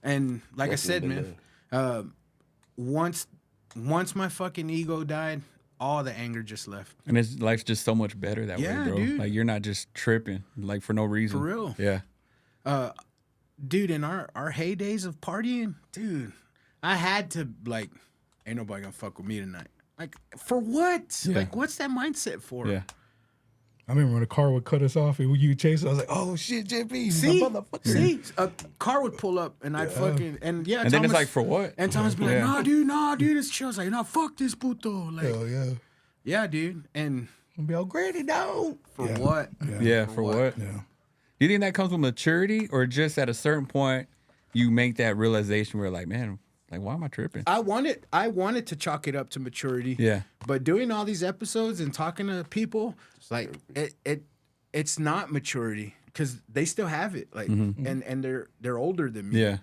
And like I said, Definitely, man, once my fucking ego died, all the anger just left. And life's just so much better that Yeah, way, bro. dude. Like you're not just tripping like for no reason. For real. Yeah. Dude, in our heydays of partying, dude, I had to like, ain't nobody gonna fuck with me tonight. Like, for what? Yeah. Like, what's that mindset for? Yeah. I remember when a car would cut us off and you chase us, I was like, oh shit, JP, See, my motherfucker. see, a car would pull up and I'd fucking and yeah. And then it's like, for what? And Thomas be like, Yeah. nah, dude, it's chill. I was like, nah, fuck this puto. Like, Hell yeah. yeah, dude. And I'll be all granny, no. for what? Yeah, for what? Yeah. Do you think that comes with maturity or just at a certain point you make that realization where like, man, like why am I tripping? I wanted to chalk it up to maturity. Yeah. But doing all these episodes and talking to people, like it's not maturity because they still have it. Like and they're older than me. Yeah.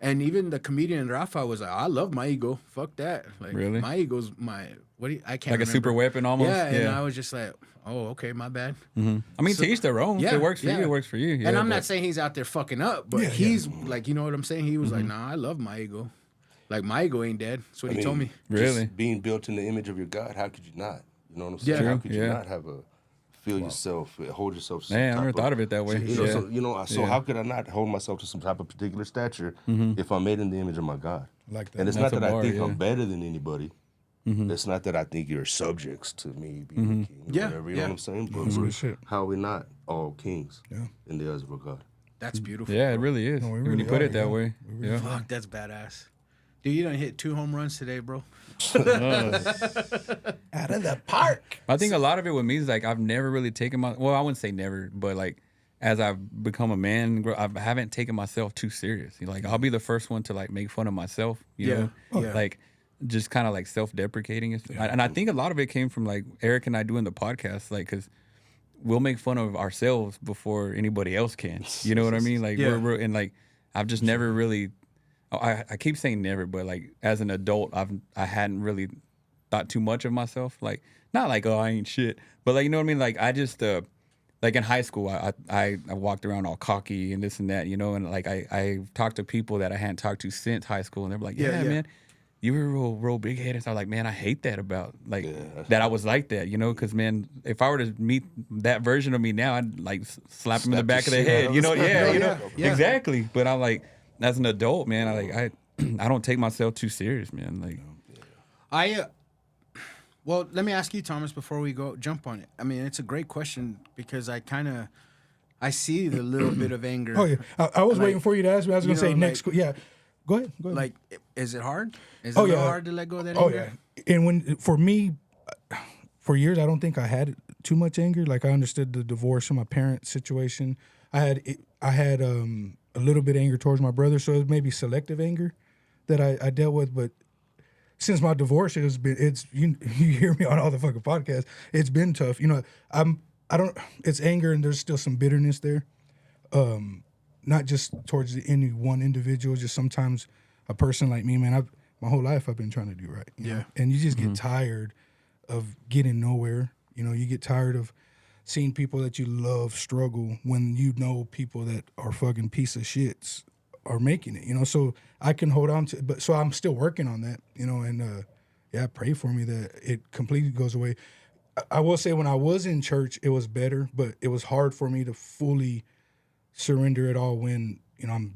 And even the comedian Rafa was like, I love my ego. Fuck that. Like Really? my ego's I can't Like a remember. super weapon almost? Yeah, and Yeah. I was just like, oh, okay, my bad. I mean, to each their own. If Yeah, it works for you, it works for you. Yeah, and I'm but- not saying he's out there fucking up, but Yeah, he's like, you know what I'm saying? He was like, nah, I love my ego. Like my ego ain't dead. That's what he told me. Really? Just being built in the image of your God, how could you not? You know what I'm saying? Yeah. How True, could you yeah. not have feel yourself, hold yourself to some Man, I type never thought of it that way. You know, Yeah. so how could I not hold myself to some type of particular stature if I'm made in the image of my God? Like that. And it's That's not that a bar, I think yeah. I'm better than anybody. It's not that I think you're subjects to me being the king or Yeah, whatever. You yeah. know what I'm saying? But That's real shit. how are we not all kings Yeah. in the eyes of our God? That's beautiful. Yeah, it really is. No, we when really you put are, it that yeah. way. We really Yeah. Fuck, that's badass. Dude, you done hit 2 home runs today, bro. Out of the park. I think a lot of it with me is like I've never really taken I wouldn't say never, but like as I've become a man, I haven't taken myself too serious. Like I'll be the first one to like make fun of myself, you know? Yeah. Like just kind of like self-deprecating. And I think a lot of it came from like Eric and I doing the podcast, like because we'll make fun of ourselves before anybody else can. You know what I mean? Like Yeah. we're and like I've just never really. I keep saying never, but like as an adult, I hadn't really thought too much of myself. Like not like I ain't shit, but like you know what I mean. Like I just like in high school, I walked around all cocky and this and that, you know. And like I talked to people that I hadn't talked to since high school, and they're like, yeah. man, you were real big headed. So I was like, man, I hate that about like that I was like that, you know. Because man, if I were to meet that version of me now, I'd like slap him in the back of the head, you know. Yeah, you know, exactly. But I'm like. As an adult, man, I don't take myself too serious, man. Like, Well, let me ask you, Thomas, before we jump on it. I mean, it's a great question because I see the little bit of anger. Oh, yeah. I was Like, waiting for you to ask me. I was going to you say know, next. Yeah. Go ahead. Like, is it hard? Is it Oh, a little yeah. hard to let go of that Oh, anger? yeah. And for me, for years, I don't think I had too much anger. Like, I understood the divorce from my parents' situation. I had a little bit of anger towards my brother, so it was maybe selective anger that I dealt with. But since my divorce, you hear me on all the fucking podcasts. It's been tough. You know, it's anger and there's still some bitterness there. Not just towards any one individual, just sometimes a person like me, man. My whole life I've been trying to do right. You know? And you just get tired of getting nowhere. You know, you get tired of seeing people that you love struggle when you know people that are fucking piece of shits are making it, you know. So I can hold on to, but so I'm still working on that, you know. And pray for me that it completely goes away. I will say when I was in church, it was better, but it was hard for me to fully surrender it all when, you know, I'm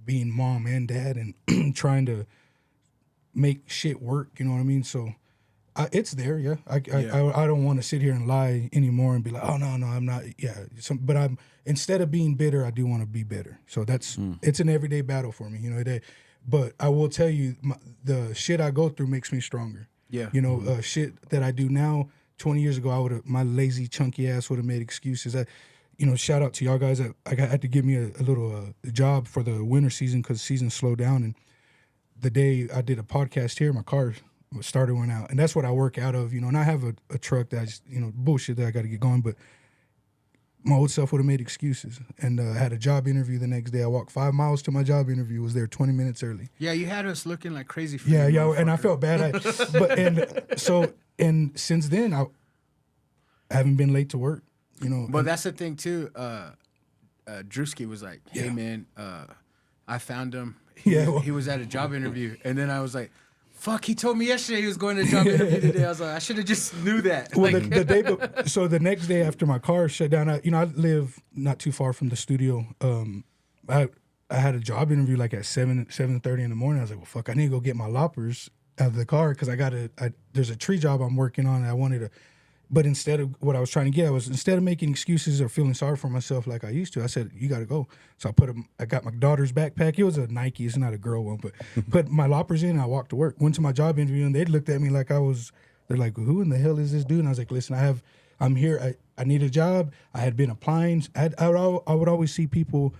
being mom and dad and trying to make shit work. You know what I mean? So it's there. Yeah. I don't want to sit here and lie anymore and be like, oh no, I'm not. Yeah. But instead of being bitter, I do want to be better. So it's an everyday battle for me, you know. But I will tell you, the shit I go through makes me stronger. Yeah. You know, shit that I do now, 20 years ago, my lazy, chunky ass would have made excuses. Shout out to y'all guys. I had to give me a little job for the winter season because the season slowed down. And the day I did a podcast here, my car starter went out. And that's what I work out of, you know. And I have a truck that I just, bullshit that I got to get going. But my old self would have made excuses. And I had a job interview the next day. I walked 5 miles to my job interview. Was there 20 minutes early. Yeah, you had us looking like crazy for yeah, and I felt bad. And since then, I haven't been late to work, you know. But that's the thing, too. Drewski was like, hey, man, I found him. He was at a job interview. And then I was like, fuck, he told me yesterday he was going to a job interview today. I was like, I should have just knew that. Well, so the next day after my car shut down, I live not too far from the studio. I had a job interview like at 7:30 in the morning. I was like, well, fuck, I need to go get my loppers out of the car because there's a tree job I'm working on. And I wanted to, but instead of what I was trying to get, instead of making excuses or feeling sorry for myself like I used to, I said, you got to go. So I got my daughter's backpack. It was a Nike. It's not a girl one, but put my loppers in and I walked to work. Went to my job interview and they looked at me like they're like, who in the hell is this dude? And I was like, listen, I'm here. I need a job. I had been applying. I would always see people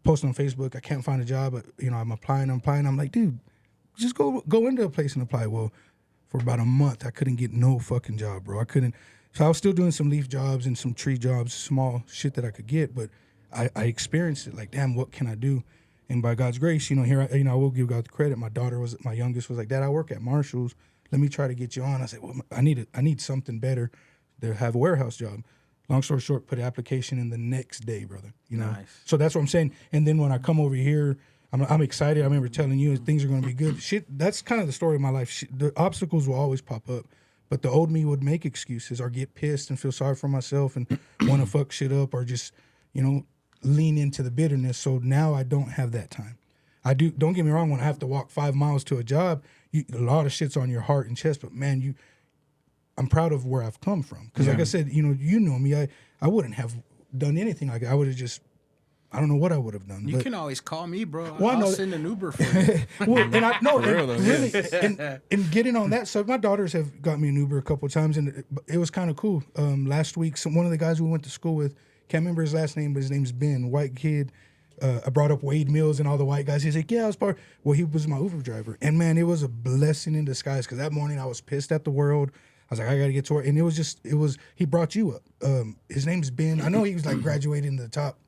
post on Facebook, I can't find a job, but I'm applying. I'm like, dude, just go into a place and apply. Well, for about a month, I couldn't get no fucking job, bro. I couldn't. So I was still doing some leaf jobs and some tree jobs, small shit that I could get, but I experienced it. Like, damn, what can I do? And by God's grace, here, I will give God the credit. My youngest was like, Dad, I work at Marshall's. Let me try to get you on. I said, well, I need something better to have a warehouse job. Long story short, put an application in the next day, brother. Nice. So that's what I'm saying. And then when I come over here, I'm excited. I remember telling you things are going to be good. Shit, that's kind of the story of my life. The obstacles will always pop up, but the old me would make excuses or get pissed and feel sorry for myself and want to fuck shit up or just, lean into the bitterness. So now I don't have that time. I do. Don't get me wrong. When I have to walk 5 miles to a job, a lot of shit's on your heart and chest. But man, I'm proud of where I've come from. Because like I said, you know me. I wouldn't have done anything like that. I would have just. I don't know what I would have done. You can always call me, bro. I'll send an Uber for you. And getting on that stuff, my daughters have got me an Uber a couple of times, and it was kind of cool. Last week, one of the guys we went to school with, can't remember his last name, but his name's Ben, white kid. I brought up Wade Mills and all the white guys. He's like, yeah, I was part. Well, he was my Uber driver, and man, it was a blessing in disguise. Because that morning I was pissed at the world. I was like, I got to get to work, and it was. He brought you up. His name's Ben. I know he was like graduated in the top.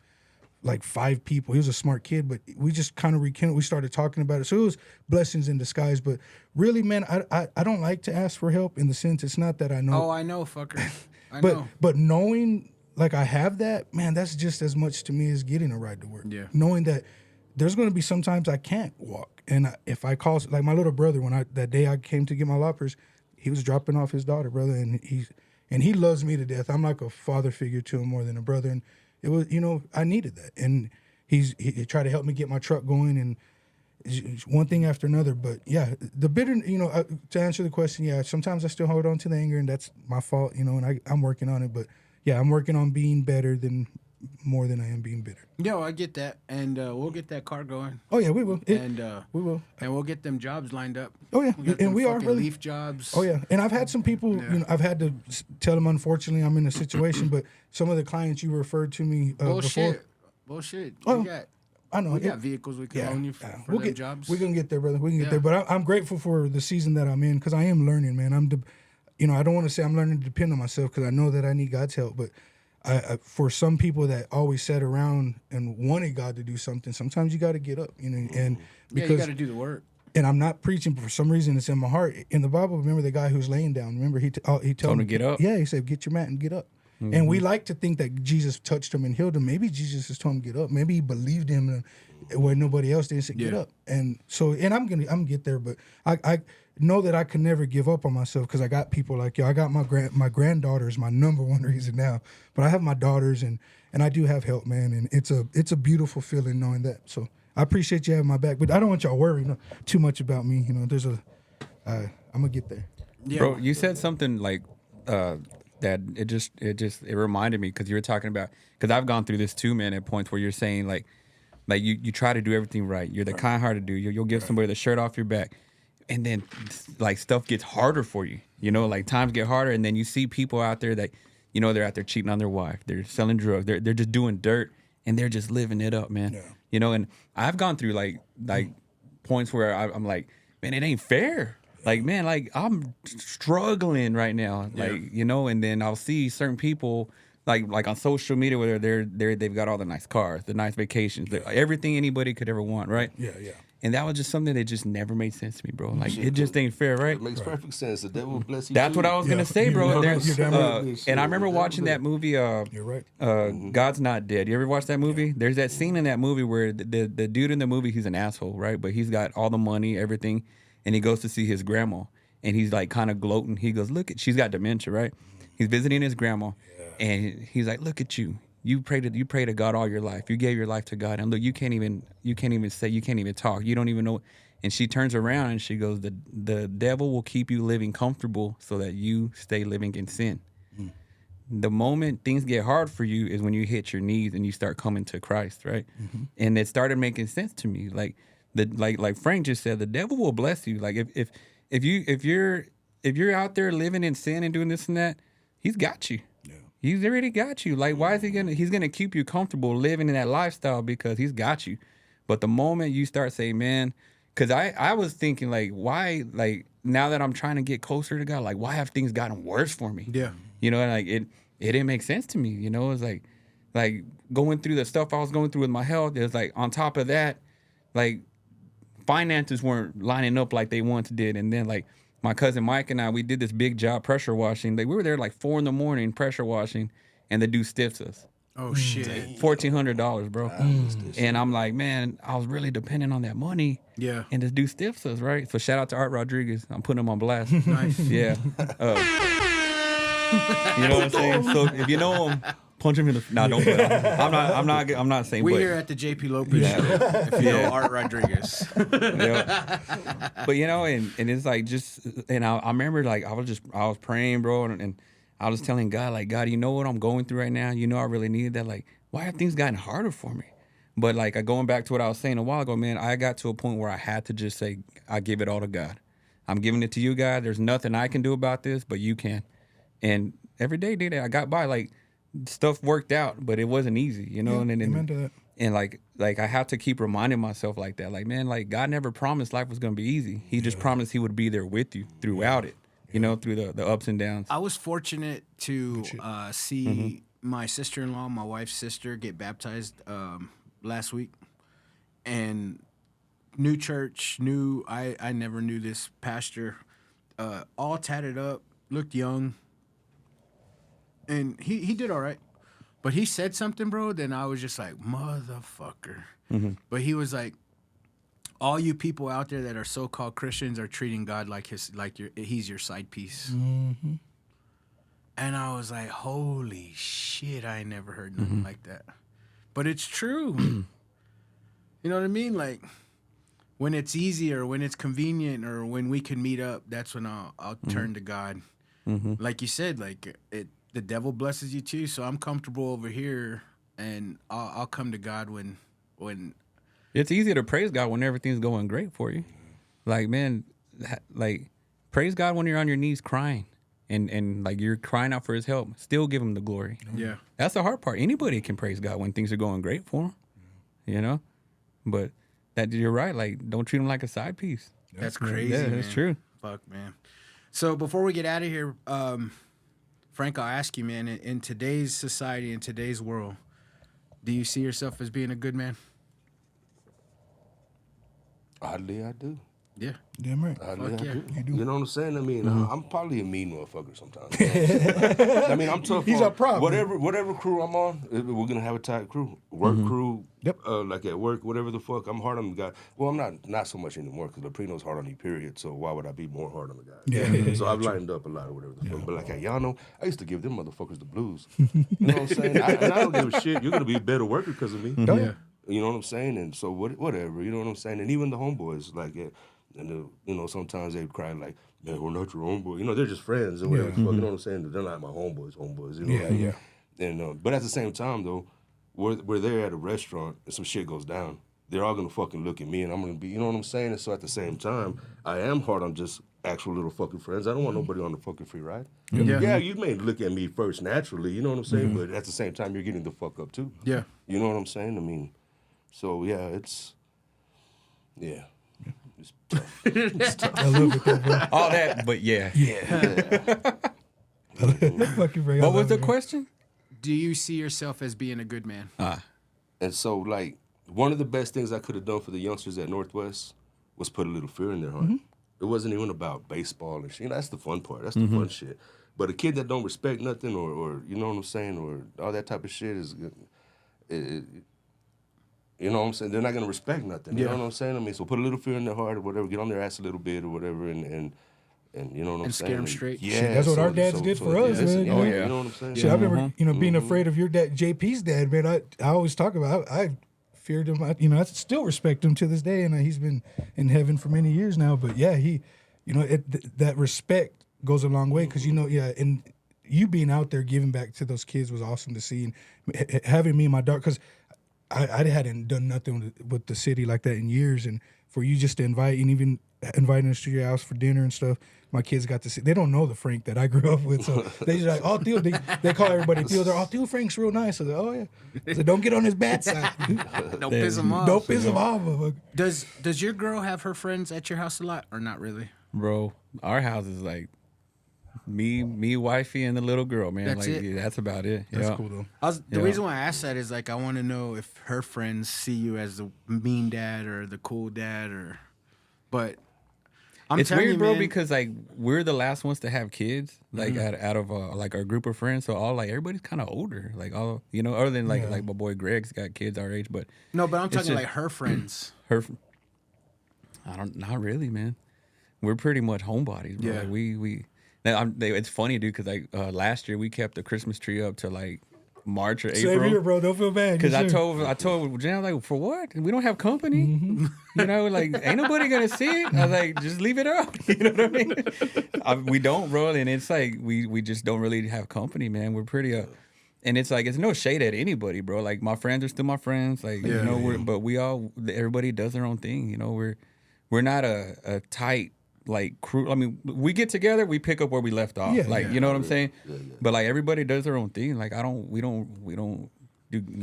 Like 5 people. He was a smart kid, but we just kind of rekindled. We started talking about it. So it was blessings in disguise. But really, man, I don't like to ask for help in the sense it's not that I know. Oh, I know, fucker. I know. But knowing like I have that, man, that's just as much to me as getting a ride to work. Yeah. Knowing that there's going to be sometimes I can't walk. And if I call, like my little brother, that day I came to get my loppers, he was dropping off his daughter, brother. And he loves me to death. I'm like a father figure to him more than a brother. And it was, I needed that. And he tried to help me get my truck going and it's one thing after another. But yeah, the bitter, to answer the question, yeah, sometimes I still hold on to the anger and that's my fault, and I'm working on it. But yeah, I'm working on being better more than I am being bitter. Yo, I get that. And we'll get that car going. Oh yeah, we will. We will. And we'll get them jobs lined up. Oh yeah, and we are really leaf jobs. Oh yeah, and I've had some people. Yeah. I've had to tell them. Unfortunately, I'm in a situation. But some of the clients you referred to me before. Bullshit. Oh, I know. We got vehicles we can loan you for them jobs. We're gonna get there, brother. We can get there. But I'm grateful for the season that I'm in because I am learning, man. I don't want to say I'm learning to depend on myself because I know that I need God's help, but. For some people that always sat around and wanted God to do something, sometimes you got to get up, and because you got to do the work. And I'm not preaching, but for some reason it's in my heart. In the Bible, remember the guy who's laying down? Remember he told him to get up. Yeah, he said, "Get your mat and get up." Mm-hmm. And we like to think that Jesus touched him and healed him. Maybe Jesus just told him to get up. Maybe he believed him where nobody else did. He said, "Get up." And so, and I'm gonna get there, but I know that I can never give up on myself because I got people like you. I got my granddaughter is my number one reason now, but I have my daughters and I do have help, man, and it's a beautiful feeling knowing that. So I appreciate you having my back, but I don't want y'all worrying too much about me. You know, I'm gonna get there. Yeah. Bro, you said something like that. It reminded me because you were talking about because I've gone through this too, man. At points where you're saying like you try to do everything right. You're the kind-hearted dude. You'll give somebody the shirt off your back, and then like stuff gets harder for you. You know, like times get harder, and then you see people out there that you know they're out there cheating on their wife. They're selling drugs. They're just doing dirt, and they're just living it up, man. Yeah. You know, and I've gone through like points where I'm like, man, it ain't fair. Like, man, like I'm struggling right now. Like, you know, and then I'll see certain people like on social media where they've got all the nice cars, the nice vacations, everything anybody could ever want, right? Yeah. And that was just something that just never made sense to me, bro. Like it just ain't fair, right? It makes perfect sense. The devil will bless you. That's what I was gonna say, bro. You're There's, damn right. and I remember watching that movie. You're right. God's Not Dead. You ever watch that movie? There's that scene in that movie where the dude in the movie, he's an asshole, right? But he's got all the money, everything, and he goes to see his grandma, and he's like kind of gloating. He goes, "Look, she's got dementia, right?" He's visiting his grandma, and he's like, "Look at you. You pray to God all your life. You gave your life to God, and look, you can't even say, you can't even talk. You don't even know." And she turns around and she goes, the devil will keep you living comfortable so that you stay living in sin. The moment things get hard for you is when you hit your knees and you start coming to Christ, right? And it started making sense to me. Like like Frank just said, the devil will bless you. Like if you're out there living in sin and doing this and that, he's got you. Yeah. He's already got you. Like, why is he's gonna keep you comfortable living in that lifestyle? Because he's got you. But the moment you start saying, man, because I was thinking, like, why, like, now that I'm trying to get closer to God, like, why have things gotten worse for me? Yeah. You know, and like, it didn't make sense to me, you know? It was like going through the stuff I was going through with my health. It was like, on top of that, like, finances weren't lining up like they once did. And then, like, my cousin Mike and I, we did this big job pressure washing. Like, we were there, like, 4 a.m. pressure washing, and the dude stiffs us. Oh, shit. $1,400, bro. And I'm like, man, I was really depending on that money. Yeah. And this dude stiffs us, right? So shout out to Art Rodriguez. I'm putting him on blast. Nice. Yeah. You know what I'm saying? So if you know him, punch him in the. Nah, don't. I'm not saying. We but, here at the JP Lopez show. If you know Art Rodriguez. Yeah. But you know, and it's like just, and I remember like I was praying, bro, and I was telling God, like, God, you know what I'm going through right now? You know I really needed that. Like, why have things gotten harder for me? But like going back to what I was saying a while ago, man, I got to a point where I had to just say, I give it all to God. I'm giving it to you, God. There's nothing I can do about this, but you can. And every day, dude, I got by. Like, stuff worked out, but it wasn't easy, you know? Yeah, amen to that. And like I have to keep reminding myself like that. Like, man, like God never promised life was going to be easy. He just promised he would be there with you throughout it, you know, through the ups and downs. I was fortunate to see my sister-in-law, my wife's sister, get baptized last week. And new church, I never knew this pastor, all tatted up, looked young. And he did all right. But he said something, bro, then I was just like, motherfucker. But he was like, all you people out there that are so-called Christians are treating God like he's your side piece. And I was like, holy shit, I ain't never heard nothing like that. But it's true. You know what I mean? Like, when it's easy or when it's convenient or when we can meet up, that's when I'll turn to God. Like you said, like the devil blesses you too, so I'm comfortable over here, and I'll come to God when It's easier to praise God when everything's going great for you. Like, man, like, praise God when you're on your knees crying and like you're crying out for his help. Still give him the glory. Yeah. That's the hard part. Anybody can praise God when things are going great for him, you know? But that you're right. Like, don't treat him like a side piece. That's crazy, Yeah, man. that's true. Fuck, man. So before we get out of here, Frank, I'll ask you, man, in today's society, in today's world, do you see yourself as being a good man? Oddly, I do. Yeah. Damn right. Oddly, Fuck I yeah. do. You know what I'm saying? I mean, I'm probably a mean motherfucker sometimes. I mean, I'm tough. He's on a problem. Whatever crew I'm on, we're gonna have a tight crew. Work crew. Yep. Like at work, whatever the fuck. I'm hard on the guy. Well, I'm not so much anymore because Leprino's hard on you. Period. So why would I be more hard on the guy? Yeah. So I've lightened up a lot or whatever the fuck. But like at Yano, I used to give them motherfuckers the blues. You know what I'm saying? And I don't give a shit. You're gonna be a better worker because of me. Oh, yeah. You know what I'm saying? And so whatever, you know what I'm saying? And even the homeboys, like, sometimes they cry like, man, we're not your homeboy. You know, they're just friends or whatever. Yeah. The fuck, you know what I'm saying? They're not my homeboys. You know? Yeah. And but at the same time though, we're there at a restaurant and some shit goes down. They're all gonna fucking look at me and I'm gonna be, you know what I'm saying? And so at the same time, I am hard on just actual little fucking friends. I don't want nobody on the fucking free ride. Yeah, you may look at me first naturally, you know what I'm saying? But at the same time, you're getting the fuck up too. Yeah. You know what I'm saying? I mean, so yeah, it's tough. It's tough. I love it, though, bro. All that, but yeah. Fuck you, bro. I What was love the it, man. question? Do you see yourself as being a good man? And so, like, one of the best things I could have done for the youngsters at Northwest was put a little fear in their heart. It wasn't even about baseball and shit. That's the fun part. That's the fun shit. But a kid that don't respect nothing or you know what I'm saying, or all that type of shit is, you know what I'm saying? They're not going to respect nothing. You know what I'm saying? I mean, so put a little fear in their heart or whatever, get on their ass a little bit or whatever, and you know what I'm And saying? scare 'em straight. Yeah. Shit, that's what our dads did for us, man. Yeah, Oh, you yeah. know what I'm saying? Shit, I remember, being afraid of your dad, JP's dad, man. I always talk about, I feared him. I still respect him to this day, and he's been in heaven for many years now. But yeah, that respect goes a long way because, and you being out there giving back to those kids was awesome to see. And having me in my dark, because I hadn't done nothing with the city like that in years. And for you just to invite, and even inviting us to your house for dinner and stuff, my kids got to see. They don't know the Frank that I grew up with, so they just like, oh, Theo. They call everybody Theo. They're, oh, Theo Frank's real nice. So they're, oh yeah. So don't get on his bad side. Don't piss him off. Don't piss him off. Motherfucker. Does your girl have her friends at your house a lot or not really? Bro, our house is like me, wifey, and the little girl, man. That's like, it? yeah, that's about it. That's yeah. cool though. The Yeah. reason why I asked that is like I want to know if her friends see you as the mean dad or the cool dad but I'm It's telling weird, you, bro, man, because like we're the last ones to have kids, like out of like our group of friends. So all like everybody's kind of older, like all other than like my boy Greg's got kids our age, but no, but I'm it's talking just- like her friends. not really, man. We're pretty much homebodies, bro. Yeah. Like, we. Now, it's funny, dude, because like last year we kept the Christmas tree up to like March or April. Same here, bro. Don't feel bad. Because Yes, sir. I told Jan, like, for what? We don't have company. Like, ain't nobody gonna see it. I was like, just leave it up. You know what I mean? We don't, bro, and it's like we just don't really have company, man. We're pretty and it's like it's no shade at anybody, bro. Like my friends are still my friends, like but everybody does their own thing. You know, we're not a tight like crew. I mean, we get together, we pick up where we left off. Yeah, you know what I'm saying? But like everybody does their own thing. Like we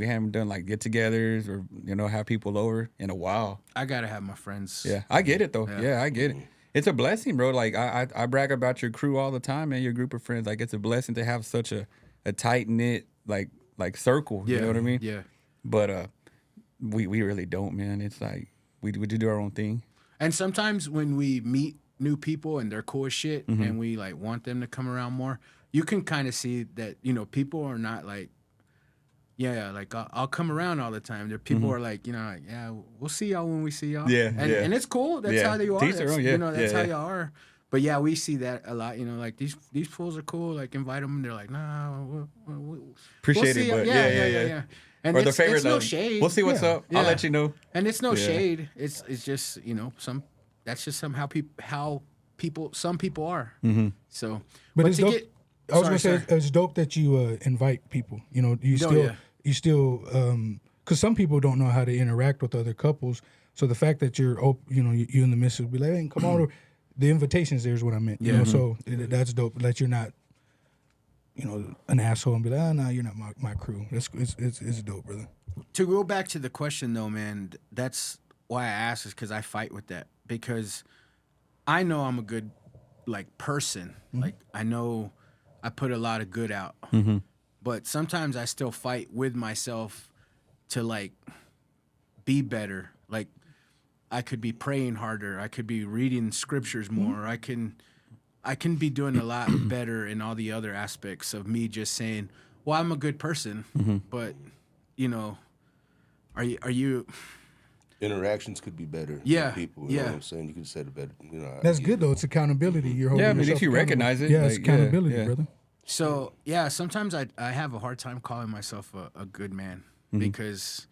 haven't done like get-togethers or have people over in a while. I gotta have my friends. Yeah, I get it though. Yeah, I get it. It's a blessing, bro. Like I brag about your crew all the time, man. Your group of friends. Like it's a blessing to have such a tight knit like circle. You know what I mean? Yeah. But we really don't, man. It's like we do our own thing. And sometimes when we meet new people and they're cool as shit Mm-hmm. and we like want them to come around more, you can kind of see that, people are not like, like I'll come around all the time. There people are like, we'll see y'all when we see y'all. Mm-hmm. Yeah, and it's cool. That's how they are. Teach their That's, own, yeah. That's how Yeah. y'all are. But yeah, we see that a lot. Like these fools are cool. Like invite them. And they're like, nah. Appreciate we'll it, see but ya. yeah. And Or it's, the favorite. it's no shade. We'll see what's up. I'll let you know. And it's no Yeah. shade. It's just that's just somehow some people are. So, But it's to dope. get- I was sorry, gonna say sorry. it's dope that you invite people. You still because some people don't know how to interact with other couples. So the fact that you're you and the missus be like, hey, come on, the invitations there is what I meant. You know, so that's dope. That you're not an asshole and be like, no, you're not my crew. It's dope, brother. To go back to the question though, man, that's why I asked is because I fight with that because I know I'm a good person. Like I know I put a lot of good out, but sometimes I still fight with myself to be better. Like I could be praying harder. I could be reading scriptures more. I can be doing a lot better in all the other aspects of me just saying, well, I'm a good person, but are you Interactions could be better. Yeah, With people. You know what I'm saying? You could set it better. That's good though. It's accountability. You're holding Yeah, I mean, if yourself you accountable. recognize it, yeah, it's like, yeah, accountability, yeah. brother. So yeah, sometimes I have a hard time calling myself a good man because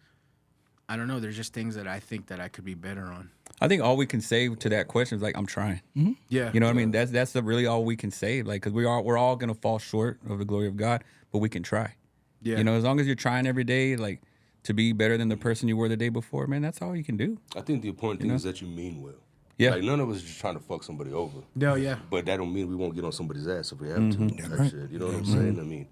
I don't know. There's just things that I think that I could be better on. I think all we can say to that question is like, I'm trying. Yeah. You know what I mean? That's really all we can say. Like, because we're all gonna fall short of the glory of God, but we can try. Yeah. You know, as long as you're trying every day, like to be better than the person you were the day before, man, that's all you can do. I think the important thing is that you mean well. Yeah. Like none of us is just trying to fuck somebody over. No, yeah. But that don't mean we won't get on somebody's ass if we have to. That shit. You know what I'm saying? I mean,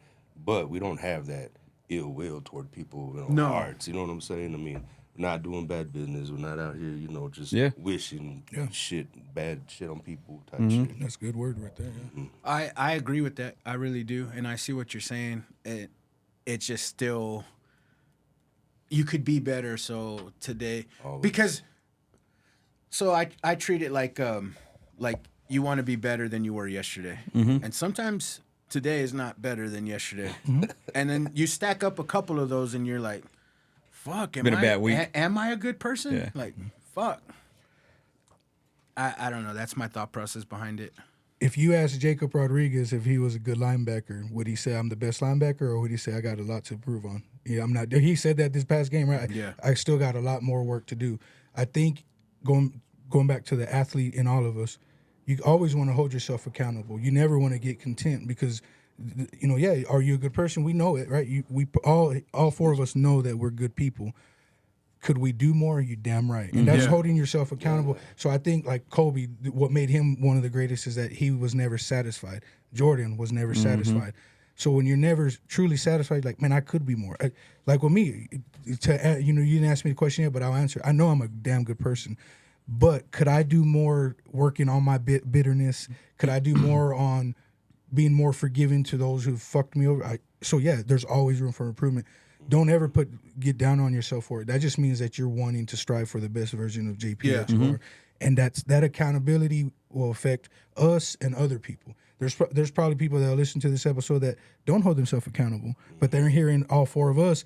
but we don't have that ill will toward people in our No. hearts. You know what I'm saying? I mean, we're not doing bad business. We're not out here, just wishing bad shit on people type shit. That's a good word right there. Yeah. I agree with that. I really do, and I see what you're saying. It's just still, you could be better. So today, because, so I treat it like you want to be better than you were yesterday, and sometimes today is not better than yesterday, and then you stack up a couple of those, and you're like, fuck, Been a bad week. Am I a good person? Yeah. Like, fuck. I don't know. That's my thought process behind it. If you ask Jacob Rodriguez if he was a good linebacker, would he say I'm the best linebacker, or would he say I got a lot to improve on? Yeah, I'm not. He said that this past game, right? Yeah. I still got a lot more work to do. I think going back to the athlete in all of us, you always want to hold yourself accountable. You never want to get content because, are you a good person? We know it, right? We all four of us know that we're good people. Could we do more? You damn right. And that's holding yourself accountable. So I think like Kobe, what made him one of the greatest is that he was never satisfied. Jordan was never satisfied. So when you're never truly satisfied, like, man, I could be more. Like with me, you didn't ask me the question yet, but I'll answer. I know I'm a damn good person, but could I do more working on my bitterness? Could I do more on being more forgiving to those who fucked me over? There's always room for improvement. Don't ever get down on yourself for it. That just means that you're wanting to strive for the best version of JP that you are. And that accountability will affect us and other people. There's probably people that listen to this episode that don't hold themselves accountable, but they're hearing all four of us,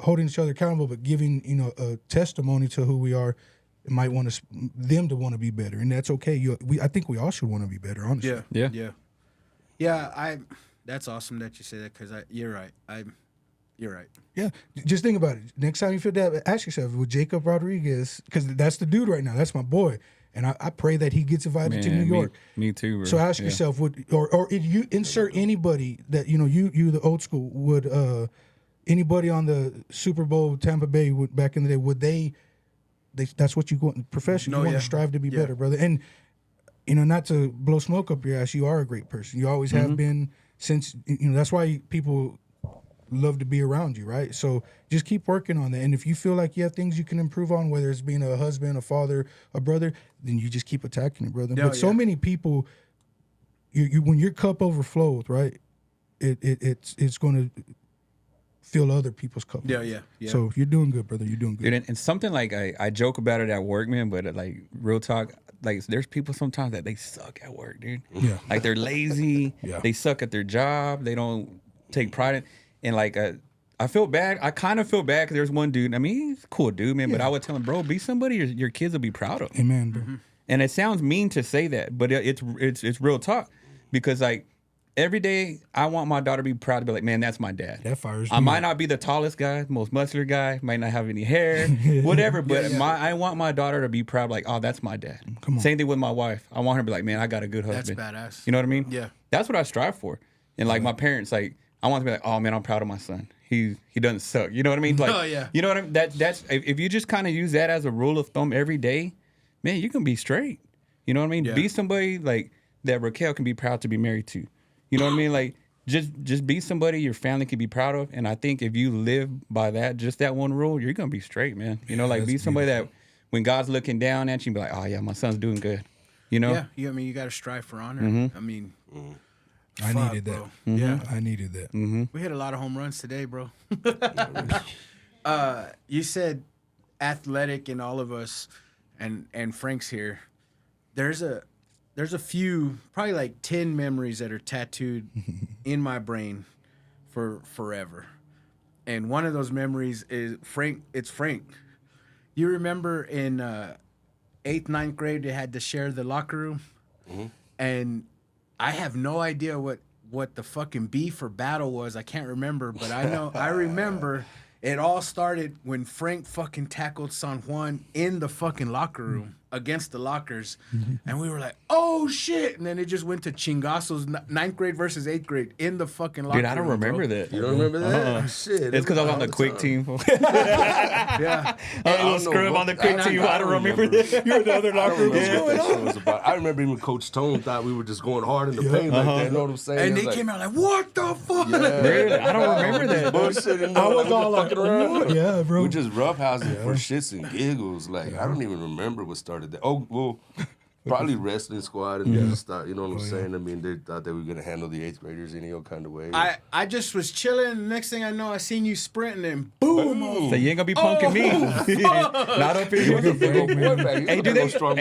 holding each other accountable, but giving, a testimony to who we are. It might want them to want to be better, and that's okay. I think we all should want to be better, honestly. Yeah. That's awesome that you say that because you're right. You're right. Yeah, just think about it. Next time you feel that, ask yourself, with Jacob Rodriguez, because that's the dude right now. That's my boy. And I pray that he gets invited to New York. Me too, bro. So ask yourself, or if you insert anybody that, you the old school, would anybody on the Super Bowl Tampa Bay back in the day, would they that's what you go in profession. You want to strive to be better, brother. And, not to blow smoke up your ass, you are a great person. You always have been since, that's why people love to be around you, right? So just keep working on that. And if you feel like you have things you can improve on, whether it's being a husband, a father, a brother, then you just keep attacking it, brother. But so many people, you when your cup overflows, right, it's going to fill other people's cup. Yeah. So you're doing good, brother. You're doing good. Dude, and something like I joke about it at work, man, but like real talk, like there's people sometimes that they suck at work, dude. Yeah. Like they're lazy. Yeah. They suck at their job. They don't take pride in. And like I feel bad. I kind of feel bad because there's one dude. I mean, he's a cool dude, man. But I would tell him, bro, be somebody your kids will be proud of. Amen, bro. And it sounds mean to say that, but it's real talk because like every day I want my daughter to be proud to be like, man, that's my dad. That fires I me might up. not be the tallest guy, most muscular guy, might not have any hair, whatever. But I want my daughter to be proud, like, oh, that's my dad. Come on. Same thing with my wife. I want her to be like, man, I got a good husband. That's badass. You know what I mean? Yeah. That's what I strive for. And like my parents, like I want to be like, oh man, I'm proud of my son. He doesn't suck. You know what I mean? Like, Oh, yeah. You know what I mean? That's if you just kind of use that as a rule of thumb every day, man, you can be straight. You know what I mean? Yeah. Be somebody like that Raquel can be proud to be married to. You know what I mean? Like just be somebody your family can be proud of. And I think if you live by that, just that one rule, you're gonna be straight, man. You know, like be somebody that when God's looking down at you, be like, oh yeah, my son's doing good. You know? Yeah. You got to strive for honor. I mean. I Fuck, needed that. bro. Yeah. I needed that. We hit a lot of home runs today, bro. You said athletic and all of us, and Frank's here. There's a few, probably like 10 memories that are tattooed in my brain for forever. And one of those memories is Frank. It's Frank. You remember in 8th, 9th grade, they had to share the locker room? And I have no idea what the fucking beef or battle was. I can't remember, but I remember It all started when Frank fucking tackled San Juan in the fucking locker room against the lockers. And we were like, oh shit. And then it just went to chingazos, 9th grade versus 8th grade in the fucking locker room. Dude, I don't remember that. You don't remember that? Shit. It's because I was on the quick team. Yeah. I was a scrub on the quick team. I don't remember that. You're in the other locker room. What's going on? Was about. I remember even Coach Tone thought we were just going hard in the paint like that. You know what I'm saying? And It they was came out like, what the fuck? Really? I don't remember that. Bullshitting. I was all like, fucking around. yeah, bro. We just roughhousing for shits and giggles. Like I don't even remember what started that. Oh well, probably wrestling squad and then start. You know what I'm saying? I mean, they thought they were gonna handle the 8th graders any old kind of way. I just was chilling. The next thing I know, I seen you sprinting and boom. So you ain't gonna be punking me. Not up in here. Hey,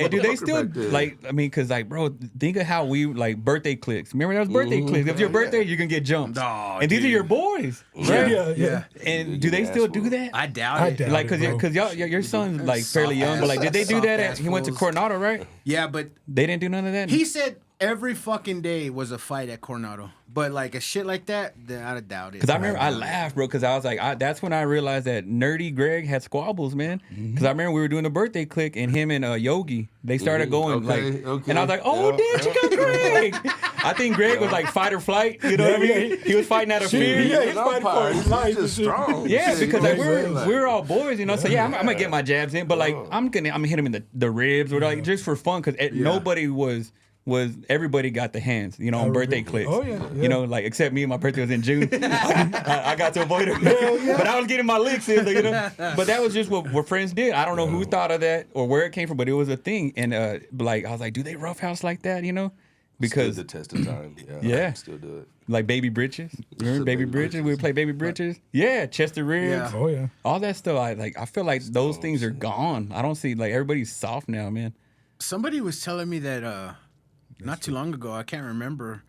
do they still like? I mean, cause like, bro, think of how we like birthday clicks. Remember those birthday clicks? If your birthday, you can get jumped. No, and these are your boys, right? Yeah. And do they still do that? I doubt I it. doubt Like, it, cause your son's like fairly young, but like, did they do that? Soft-ass He went to fools. Coronado, right? Yeah, but They didn't do none of that. he said every fucking day was a fight at Coronado. But like a shit like that, then I doubt it. Cause I remember I laughed, bro. Cause I was like, that's when I realized that Nerdy Greg had squabbles, man. Cause I remember we were doing the birthday click, and him and Yogi, they started going Okay. and I was like, oh damn, she got Greg. I think Greg was like fight or flight. You know what I mean? He was fighting out of fear. Yeah, he's fighting for his life. Just strong. Yeah, Shit, because you like know what I'm saying? we're all boys, you know. So yeah, I'm gonna get my jabs in, but like I'm gonna hit him in the ribs or like just for fun, because nobody was everybody got the hands, you know, on birthday clicks. Oh, yeah. You know, like except me, my birthday was in June. I got to avoid it, but I was getting my licks in, you know. But that was just what friends did. I don't know who thought of that or where it came from, but it was a thing. And like I was like, do they roughhouse like that, you know? Because Stood the test of time. Yeah. Still do it. like baby britches. Remember baby britches? We would play baby britches. Yeah, chest ribs. Yeah. Oh yeah. All that stuff. I feel like those things are gone. I don't see like everybody's soft now, man. Somebody was telling me that not too long ago, I can't remember.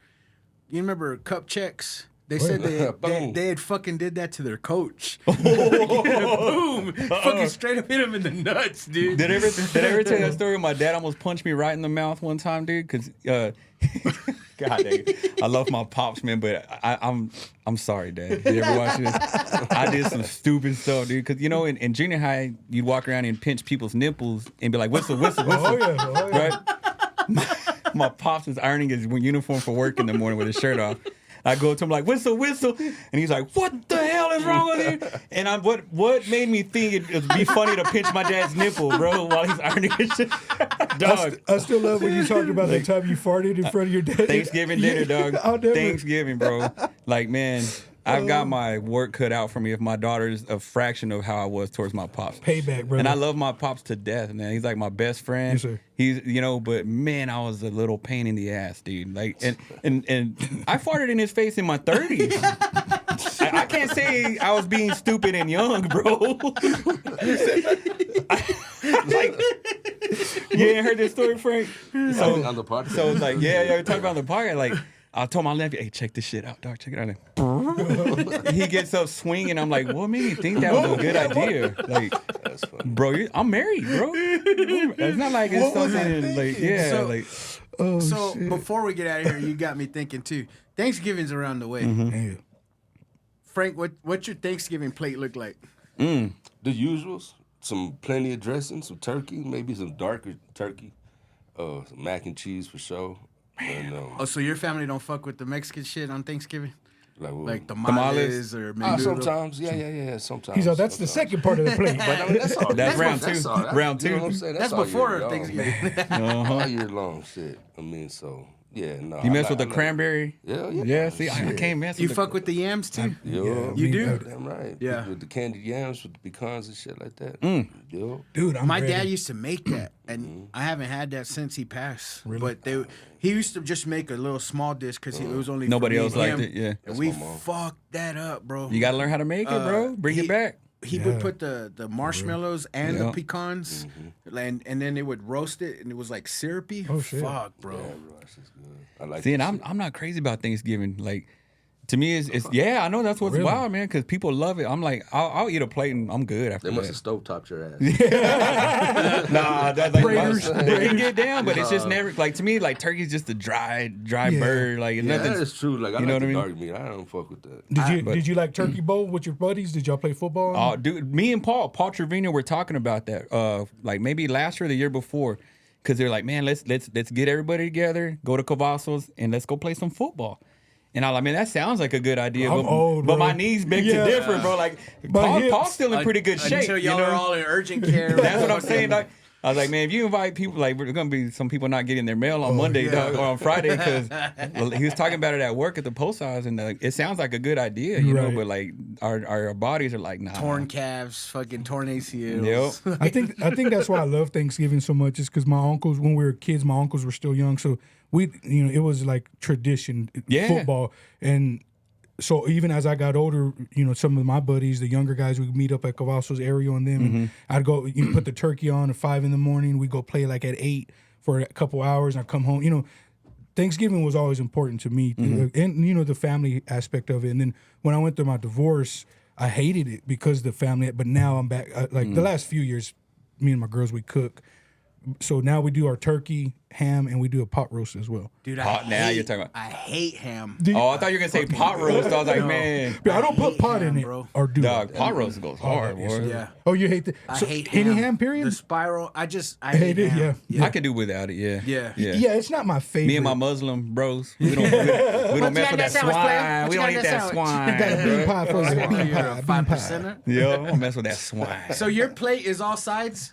You remember cup checks? They said they had fucking did that to their coach. Boom! Fucking straight up hit him in the nuts, dude. Did I ever tell you that story? My dad almost punched me right in the mouth one time, dude. Because God dang it. I love my pops, man, but I'm sorry, Dad. You ever watch this? I did some stupid stuff, dude. Because, you know, in junior high, you'd walk around and pinch people's nipples and be like, whistle, whistle, whistle. Oh yeah. Right? My pops is ironing his uniform for work in the morning with his shirt off. I go to him like, whistle, whistle. And he's like, what the hell is wrong with you? And what made me think it would be funny to pinch my dad's nipple, bro, while he's ironing his shit? Dog. I still love when you talked about the time you farted in front of your dad. Thanksgiving dinner, dog. I'll never- Thanksgiving, bro. Like, man, I've got my work cut out for me if my daughter's a fraction of how I was towards my pops. Payback, brother. And I love my pops to death, man. He's like my best friend. Yes, sir. He's, you know, but man, I was a little pain in the ass, dude. Like, and I farted in his face in my 30s. I can't say I was being stupid and young, bro. Like, you ain't heard this story, Frank? So on the podcast. So it's like, yeah, we talked about on the podcast. Like, I told my nephew, hey, check this shit out, dog. Check it out. Like, he gets up swinging. I'm like, what made me think that was a good idea? Like, That's funny. bro, I'm married, bro. It's not like it's something like, yeah, So- like. So before we get out of here, you got me thinking too. Thanksgiving's around the way. Man. Frank, what's your Thanksgiving plate look like? The usuals. Plenty of dressing, some turkey, maybe some darker turkey, some mac and cheese for sure. And, Oh, so your family don't fuck with the Mexican shit on Thanksgiving? like Like Tamales? tamales or menudo? sometimes, yeah, sometimes. He's that's the sometimes. second part of the plate. But I mean, that's all. That's round that's two. all. That's, Round You know two. what I'm saying? That's all before year long. Thanksgiving. All year long, shit. I mean, so yeah, no. You mess with the cranberry? Yeah. Yeah, see, I can't mess with You the fuck with the yams too? Yo, You do? Damn right. Yeah. With the candied yams, with the pecans and shit like that. Yo. Dude, I'm My ready. dad used to make that, and I haven't had that since he passed. But he used to just make a little small dish because it was only for Nobody me else and liked him. it, yeah. And we my mom. fucked that up, bro. You got to learn how to make it, bro. Bring it back. He would put the marshmallows and the Yeah. pecans, and then they would roast it, and it was like syrupy. Oh, shit. Fuck, bro. Yeah, bro, that shit's good. I like See, and that I'm not crazy about Thanksgiving. Like, To me, it's yeah, I know that's what's Really? wild, man, because people love it. I'm like, I'll eat a plate and I'm good after They must have that. stovetopped your ass. Nah, that's like Braiders. they can get down, but it's just never like to me. Like turkey's just a dry Yeah. bird. Like Yeah, nothing. that is true. Like I you know like what I the mean? dark meat. I don't fuck with that. Did you like turkey bowl with your buddies? Did y'all play football? Oh, dude, me and Paul Trevino were talking about that. Like maybe last year or the year before, because they're like, man, let's get everybody together, go to Cavazos, and let's go play some football. And I'm like, man, that sounds like a good idea. I'm but, old, but bro. my knees beg Yeah. to differ, bro. Like My hips. Paul's still in pretty good shape. Until y'all you know? are all in urgent care. That's what I'm saying, dog. I was like, man, if you invite people, like, there's gonna be some people not getting their mail on Monday, dog, or on Friday, because he was talking about it at work at the post office, and it sounds like a good idea, you know, Right. but like our bodies are like, nah. Torn calves, fucking torn ACLs. Yep. I think that's why I love Thanksgiving so much. Is because my uncles, when we were kids, my uncles were still young, so it was like tradition, football, and so even as I got older, some of my buddies, the younger guys, we'd meet up at Cavazos area on them, and I'd go, put the turkey on at 5 a.m. We'd go play like at 8 for a couple hours, and I'd come home. Thanksgiving was always important to me, and the family aspect of it. And then when I went through my divorce, I hated it because of the family. But now I'm back. The last few years, me and my girls, we cook. So now we do our turkey, ham, and we do a pot roast as well. Dude, Now you're talking about. I hate ham. Oh, I thought you were gonna say pot roast. I was like, man, I don't put hate pot ham, in it, bro. or do dog, it. pot roast goes hard, boy. Yeah. Oh, you hate that? I So hate any ham. ham, period? The spiral. I hate it, ham. I can do without it. Yeah. Yeah. Yeah, it's not my favorite. Me and my Muslim bros, we don't mess with that swine. We don't eat that swine. got a bean pie for us. You're Bean a pie. 5%er. Yeah, I don't mess with that swine. So your plate is all sides?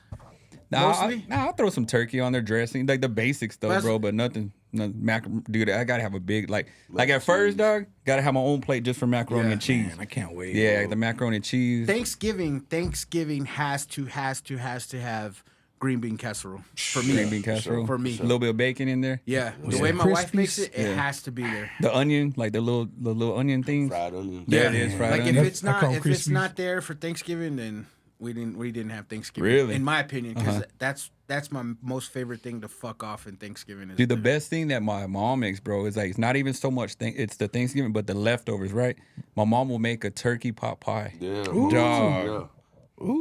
Nah, mostly? I'll throw some turkey on their dressing, like the basic stuff, That's- bro. But nothing dude. I gotta have a big like at first, dog. Gotta have my own plate just for macaroni and cheese. Man, I can't wait. Yeah, the macaroni and cheese. Thanksgiving has to have green bean casserole for me. Green bean casserole. For me. A little bit of bacon in there. Yeah, the Yeah. way my wife Crispies? makes it, it Yeah. has to be there. The onion, like the little onion things. Fried onion. There it is, fried Like onion. if it's I not call 'em Crispies. there for Thanksgiving, then we didn't have Thanksgiving. Really? in my opinion, because that's my most favorite thing to fuck off in Thanksgiving. Is Dude, the best thing that my mom makes, bro, is like it's not even so much it's the Thanksgiving, but the leftovers, right? My mom will make a turkey pot pie. Yeah. Dog. Yeah.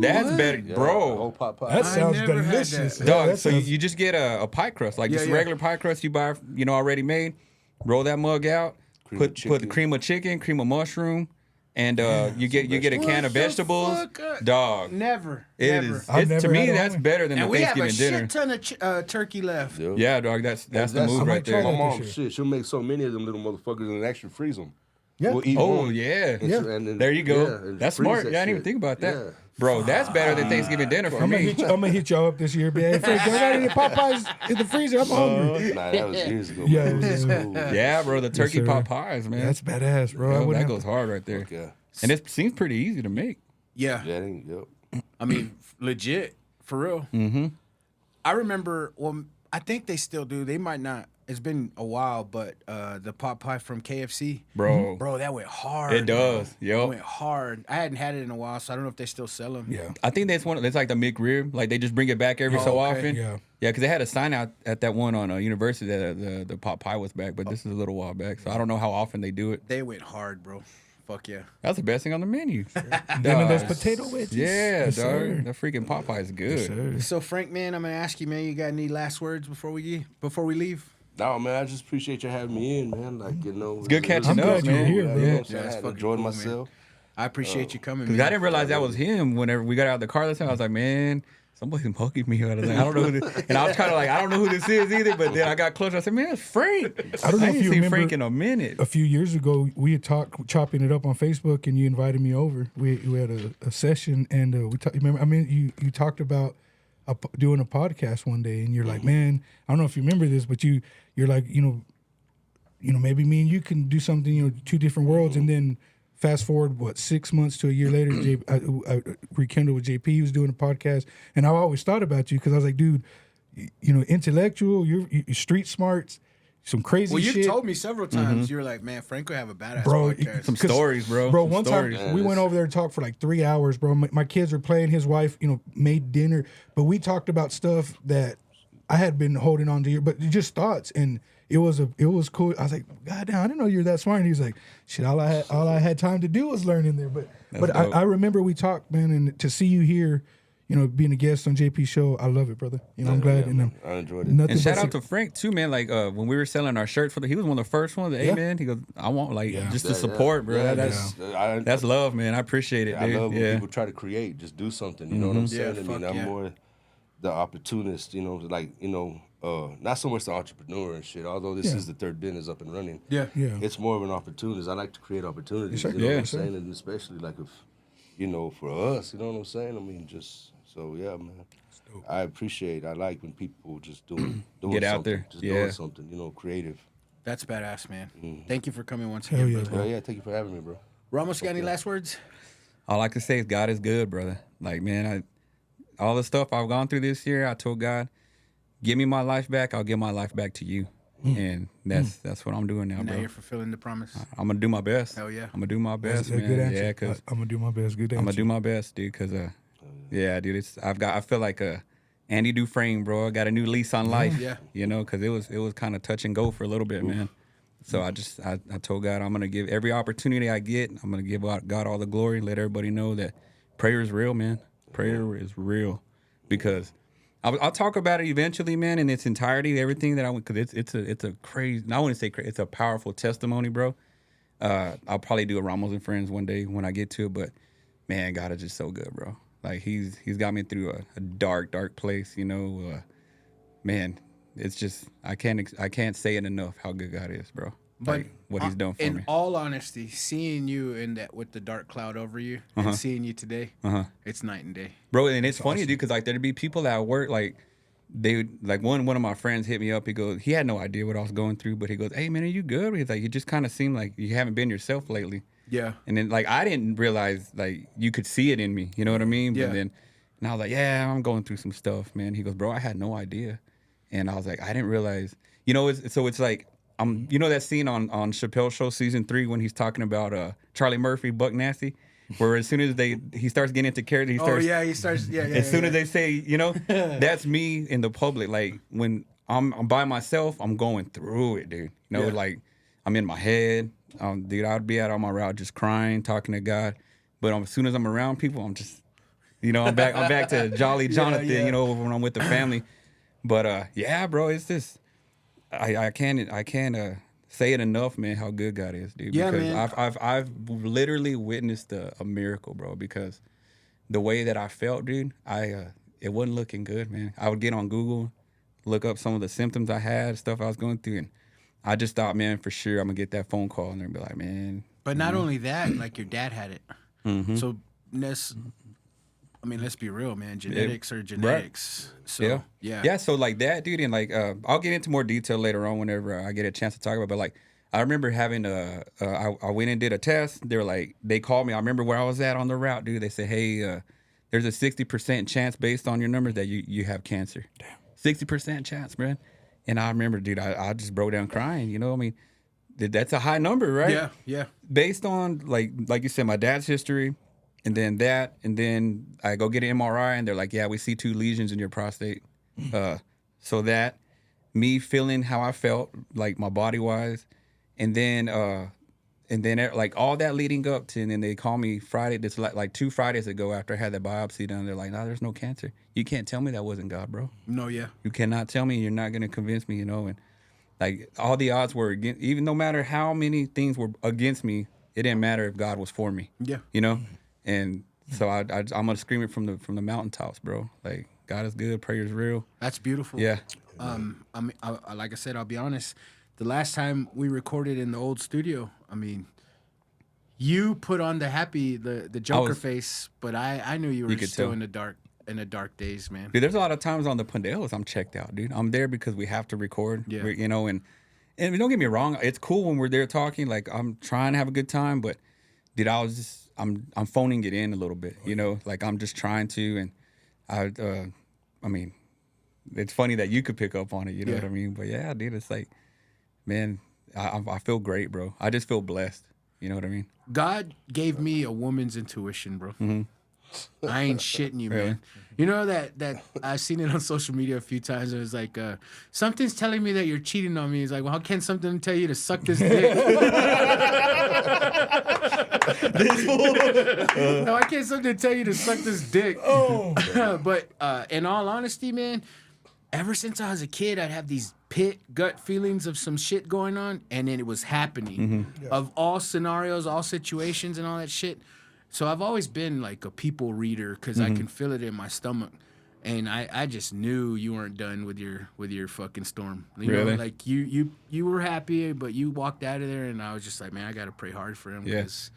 That's better, Yeah, bro. whole pot pie. That sounds never had delicious. that. Yeah, Dog, that so sounds- you just get a pie crust, like just Yeah, yeah. regular pie crust you buy, already made. Roll that mug out, Cream put of chicken. cream of chicken, cream of mushroom, and you get a can of the vegetables. fuck? Dog, never. it never. is. I've It's, to never me, had it that's on. better than And the we have a Thanksgiving dinner. shit ton of turkey left. Yeah. Yeah, dog, that's the move I might right try there. that. My mom, this year. shit, she'll make so many of them little motherfuckers and actually freeze them. Yeah. We'll eat Oh one. yeah, And so- and then- there you go. yeah, and That's freeze smart. that Yeah, I didn't even shit. think about that, Yeah. bro. That's better than Thanksgiving dinner for I'm me. gonna hit y'all up this year, man. Hey, Frank, y'all got any Popeyes in the freezer? I'm hungry. Nah, that was years ago. Yeah, man. It was yeah. cool. Yeah, bro, the turkey sir. pot pies, man. That's badass, bro. I Yo, wouldn't that have- goes hard right there. Yeah. And it seems pretty easy to make. Yeah. Yeah, it ain't, yep. I mean, legit, for real. Mm-hmm. I remember, well, I think they still do. They might not. It's been a while, but the pot pie from KFC. Bro. Bro, that went hard. It does, bro. yo. It went hard. I hadn't had it in a while, so I don't know if they still sell them. Yeah. I think that's it's like the McRib. Like they just bring it back every so okay. often. Yeah. Yeah, because they had a sign out at that one on University that the pot pie was back, but this is a little while back. So I don't know how often they do it. They went hard, bro. Fuck yeah. That's the best thing on the menu. Them and those potato wedges. Yeah, Yes, dog. sir. That freaking pot pie is good. Yes, sir. So, Frank, man, I'm going to ask you, man, you got any last words before we leave? No, man, I just appreciate you having me in, man. Like, it's good catching I'm up, glad you're man. here, Yeah, bro. you know what I'm Yeah, saying? it's I fucking enjoyed cool, man. myself. I appreciate you coming, Because man. I didn't realize that was him whenever we got out of the car this time. I was like, man, somebody's mugging me. I was like, I don't know who this and I was kind of like, I don't know who this is either. But then I got closer. I said, man, it's Frank. I don't know ain't if you seen remember Frank in a minute. a few years ago, we had talked chopping it up on Facebook, and you invited me over. We had a session, and we talked. Remember, I mean, you talked about doing a podcast one day, and you're like, man, I don't know if you remember this, but you're like, maybe me and you can do something, two different worlds, and then fast forward 6 months to a year later, I rekindled with JP. He was doing a podcast, and I always thought about you because I was like, dude, intellectual, you're street smarts. Some crazy Well, you've shit. told me several times. You were like, man, Frank would have a badass Bro, podcast. Some stories, bro. Bro, Some one stories. time we went over there and talked for like 3 hours, bro. My kids were playing. His wife, made dinner. But we talked about stuff that I had been holding on to, but just thoughts. And it was cool. I was like, God damn, I didn't know you were that smart. And he was like, shit, all I had time to do was learn in there. But I remember we talked, man, and to see you here, you know, being a guest on JP's show, I love it, brother. You know, I'm glad. Yeah, I enjoyed it. And shout out to Frank too, man. Like when we were selling our shirts he was one of the first ones. Hey man, he goes, I want just the support, bro. That's love, man. I appreciate it, dude. I love when people try to create, just do something. You know what I'm saying? I'm more the opportunist. You know, like not so much the entrepreneur and shit. Although this is the third business up and running. Yeah. It's more of an opportunist. I like to create opportunities. Sure. You know what I'm saying? And especially like if for us, you know what I'm saying? I mean, just. So yeah, man, I appreciate. I like when people just doing get out something, there, just doing something, creative. That's badass, man. Thank you for coming once Hell again, yeah, brother. bro. Yeah, thank you for having me, bro. Ramos, got any last words? All I can say is God is good, brother. Like, man, all the stuff I've gone through this year, I told God, give me my life back. I'll give my life back to you. And that's what I'm doing now, Now bro. you're fulfilling the promise. I'm gonna do my best. Hell yeah. I'm gonna do my best, That's a man. good answer. Yeah, cause I'm gonna do my best. Good answer. I'm gonna do my best, dude. Cause yeah, dude, I feel like Andy Dufresne, bro. I got a new lease on life. Yeah. You know, cause it was kind of touch and go for a little bit, man. So I told God I'm gonna give every opportunity I get. I'm gonna give God all the glory. Let everybody know that prayer is real, man. Prayer is real, because I'll talk about it eventually, man, in its entirety. Everything that I want, because it's a crazy. I wouldn't say crazy. It's a powerful testimony, bro. I'll probably do a Ramos and Friends one day when I get to it. But man, God is just so good, bro. Like he's got me through a dark place, man. It's just I can't say it enough how good God is, bro. But Like what He's done for in me. all honesty, seeing you in that with the dark cloud over you and seeing you today, it's night and day. Bro, and it's funny, dude, because like there'd be people at work, like one of my friends hit me up. He goes, he had no idea what I was going through, but he goes, "Hey man, are you good?" He's like, "You just kind of seem like you haven't been yourself lately." Yeah. And then like I didn't realize like you could see it in me, you know what I mean? Yeah. But then and I was like, "Yeah, I'm going through some stuff, man." He goes, "Bro, I had no idea," and I was like, "I didn't realize." It's like that scene on Chappelle's Show season 3 when he's talking about Charlie Murphy, Buck Nasty. Where as soon as he starts getting into character, he starts. As soon as they say, that's me in the public. Like when I'm by myself, I'm going through it, dude. Like I'm in my head. Dude, I'd be out on my route just crying, talking to God. But as soon as I'm around people, I'm just, I'm back to Jolly Jonathan, when I'm with the family. But yeah, bro, it's just I can't say it enough, man, how good God is, dude. Yeah, because man. I've literally witnessed a miracle, bro, because the way that I felt, dude, it wasn't looking good, man. I would get on Google, look up some of the symptoms I had, stuff I was going through, and I just thought, man, for sure I'm gonna get that phone call and they'll be like, man. But not only that, like your dad had it. Mm-hmm. So let's be real, man. Genetics are genetics. Right. So yeah. So like that, dude, and like I'll get into more detail later on whenever I get a chance to talk about it. But like I remember having I went and did a test. They called me. I remember where I was at on the route, dude. They said, hey, there's a 60% chance based on your numbers that you have cancer. Damn. 60% chance, man. And I remember, dude, I just broke down crying. I mean, that's a high number, right? Yeah. Based on like you said, my dad's history. And then I go get an MRI, and they're like, yeah, we see 2 lesions in your prostate. So that, me feeling how I felt, like my body-wise, and then like all that leading up to, and then they call me Friday, this like 2 Fridays ago after I had that biopsy done, they're like, no, there's no cancer. You can't tell me that wasn't God, bro. No, yeah. You cannot tell me, you're not going to convince me, and like all the odds were against, even no matter how many things were against me, it didn't matter if God was for me. Yeah. And so I'm gonna scream it from the mountaintops, bro. Like God is good, prayer is real. That's beautiful. Yeah. Like I said, I'll be honest. The last time we recorded in the old studio, you put on the Joker face, but I knew you were still in the dark days, man. Dude, there's a lot of times on the Pandelos I'm checked out, dude. I'm there because we have to record. Yeah. And don't get me wrong, it's cool when we're there talking. Like I'm trying to have a good time, but dude, I'm phoning it in a little bit, like I'm just trying to, and it's funny that you could pick up on it, you know what I mean? But yeah, dude, it's like, man, I feel great, bro. I just feel blessed, you know what I mean? God gave me a woman's intuition, bro. Mm-hmm. I ain't shitting you, man. You know that I've seen it on social media a few times. It was like, something's telling me that you're cheating on me. It's like, well, how can something tell you to suck this dick? No, why can't something tell you to suck this dick? Oh. But in all honesty, man, ever since I was a kid, I'd have these gut feelings of some shit going on, and then it was happening. Of all scenarios, all situations, and all that shit. So I've always been like a people reader because I can feel it in my stomach, and I just knew you weren't done with your fucking storm. You know, like you were happy, but you walked out of there, and I was just like, man, I gotta pray hard for him. Because,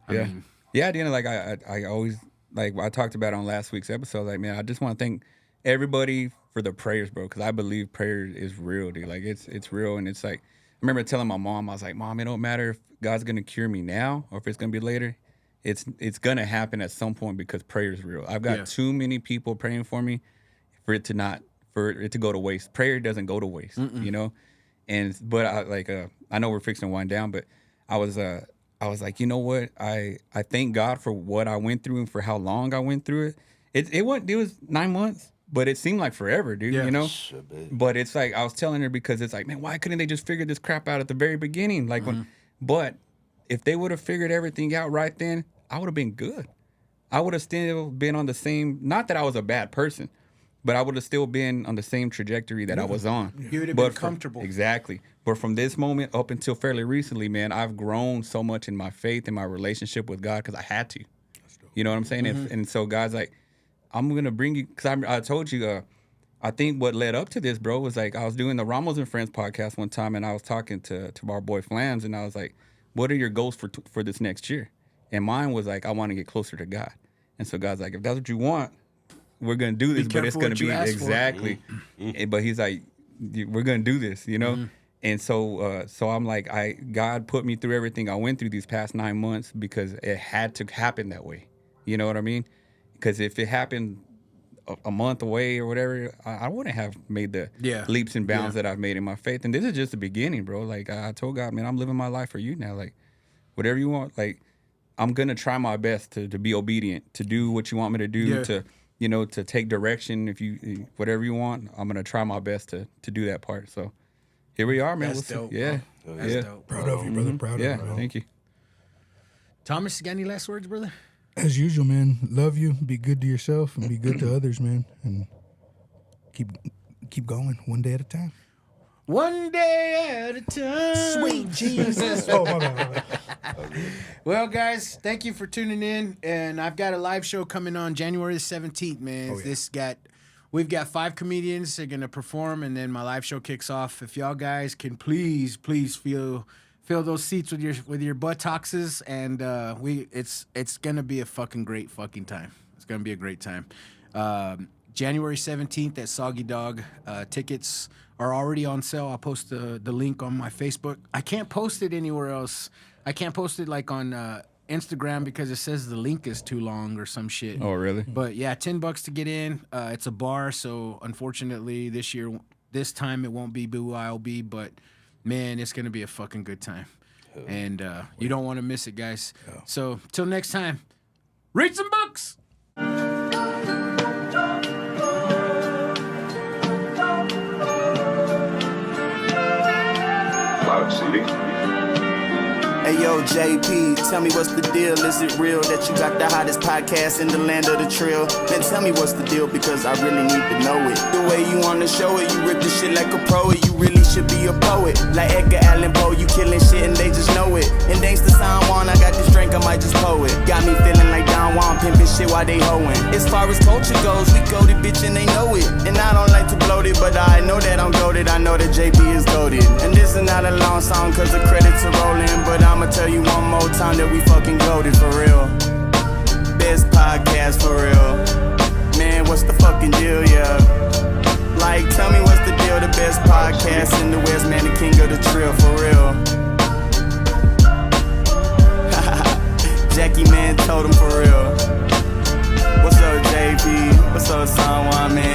I mean, at the end, like I always like I talked about on last week's episode. Like, man, I just want to thank everybody for the prayers, bro, because I believe prayer is real, dude. Like it's real, and it's like I remember telling my mom, I was like, Mom, it don't matter if God's gonna cure me now or if it's gonna be later. It's gonna happen at some point because prayer is real. I've got too many people praying for me for it to go to waste. Prayer doesn't go to waste, you know. But I know we're fixing to wind down, but I was like, you know what? I thank God for what I went through and for how long I went through it. It was 9 months, but it seemed like forever, dude. You know. But it's like I was telling her because it's like, man, why couldn't they just figure this crap out at the very beginning? Like but if they would have figured everything out right then, I would have been good. I would have still been on the same, not that I was a bad person, but I would have still been on the same trajectory that I was on. You would have been comfortable. Exactly. But from this moment up until fairly recently, man, I've grown so much in my faith and my relationship with God because I had to. You know what I'm saying? And so God's like, I'm going to bring you, because I told you, I think what led up to this, bro, was like I was doing the Ramos and Friends podcast one time, and I was talking to our boy Flams, and I was like, what are your goals for this next year? And mine was like, I want to get closer to God. And so God's like, if that's what you want, we're going to do this, but it's going to be exactly. But he's like, we're going to do this, you know? And so I'm like, God put me through everything I went through these past 9 months because it had to happen that way. You know what I mean? Because if it happened a month away or whatever, I wouldn't have made the leaps and bounds that I've made in my faith. And this is just the beginning, bro. Like I told God, man, I'm living my life for you now. Like whatever you want, like, I'm going to try my best to be obedient, to do what you want me to do, to, you know, to take direction. If you, whatever you want, I'm going to try my best to do that part. So here we are, man. That's dope. Yeah. That's dope. Proud of you, brother. Proud of you. Yeah, thank you. Thomas, you got any last words, brother? As usual, man. Love you. Be good to yourself and be good to others, man. And keep going one day at a time. One day at a time. Sweet Jesus. Oh, my bad. Well, guys, thank you for tuning in. And I've got a live show coming on January the 17th, man. We've got 5 comedians that are going to perform, and then my live show kicks off. If y'all guys can please fill those seats with your buttocks, and it's going to be a fucking great fucking time. It's going to be a great time. January 17th at Soggy Dog. Tickets are already on sale. I'll post the link on my Facebook. I can't post it anywhere else. I can't post it like on Instagram because it says the link is too long or some shit. Oh, really? But yeah, $10 to get in. It's a bar, so unfortunately this time it won't be BYOB, but man, it's gonna be a fucking good time. And you don't want to miss it, guys. So till next time, read some books. Cloud City. Hey yo, JP, tell me what's the deal? Is it real that you got the hottest podcast in the land of the trill? Then tell me what's the deal, because I really need to know it. The way you wanna show it, you rip the shit like a pro. You really should be a poet, like Edgar Allan Poe. You killing shit and they just know it. And thanks to San Juan, I got this drink, I might just pour it. Got me feeling like Don Juan, pimping shit while they hoeing. As far as culture goes, we goated, bitch, and they know it. And I don't like to bloat it, but I know that I'm goated. I know that JP is goated. And this is not a long song, cause the credits are rolling, but I'ma tell you one more time that we fucking goated for real. Best podcast for real. Man, what's the fucking deal, yeah? Like, tell me what's the deal? The best podcast in the West, man, the king of the trill, for real. Jackie, man, told him for real. What's up, JP? What's up, San Juan, man?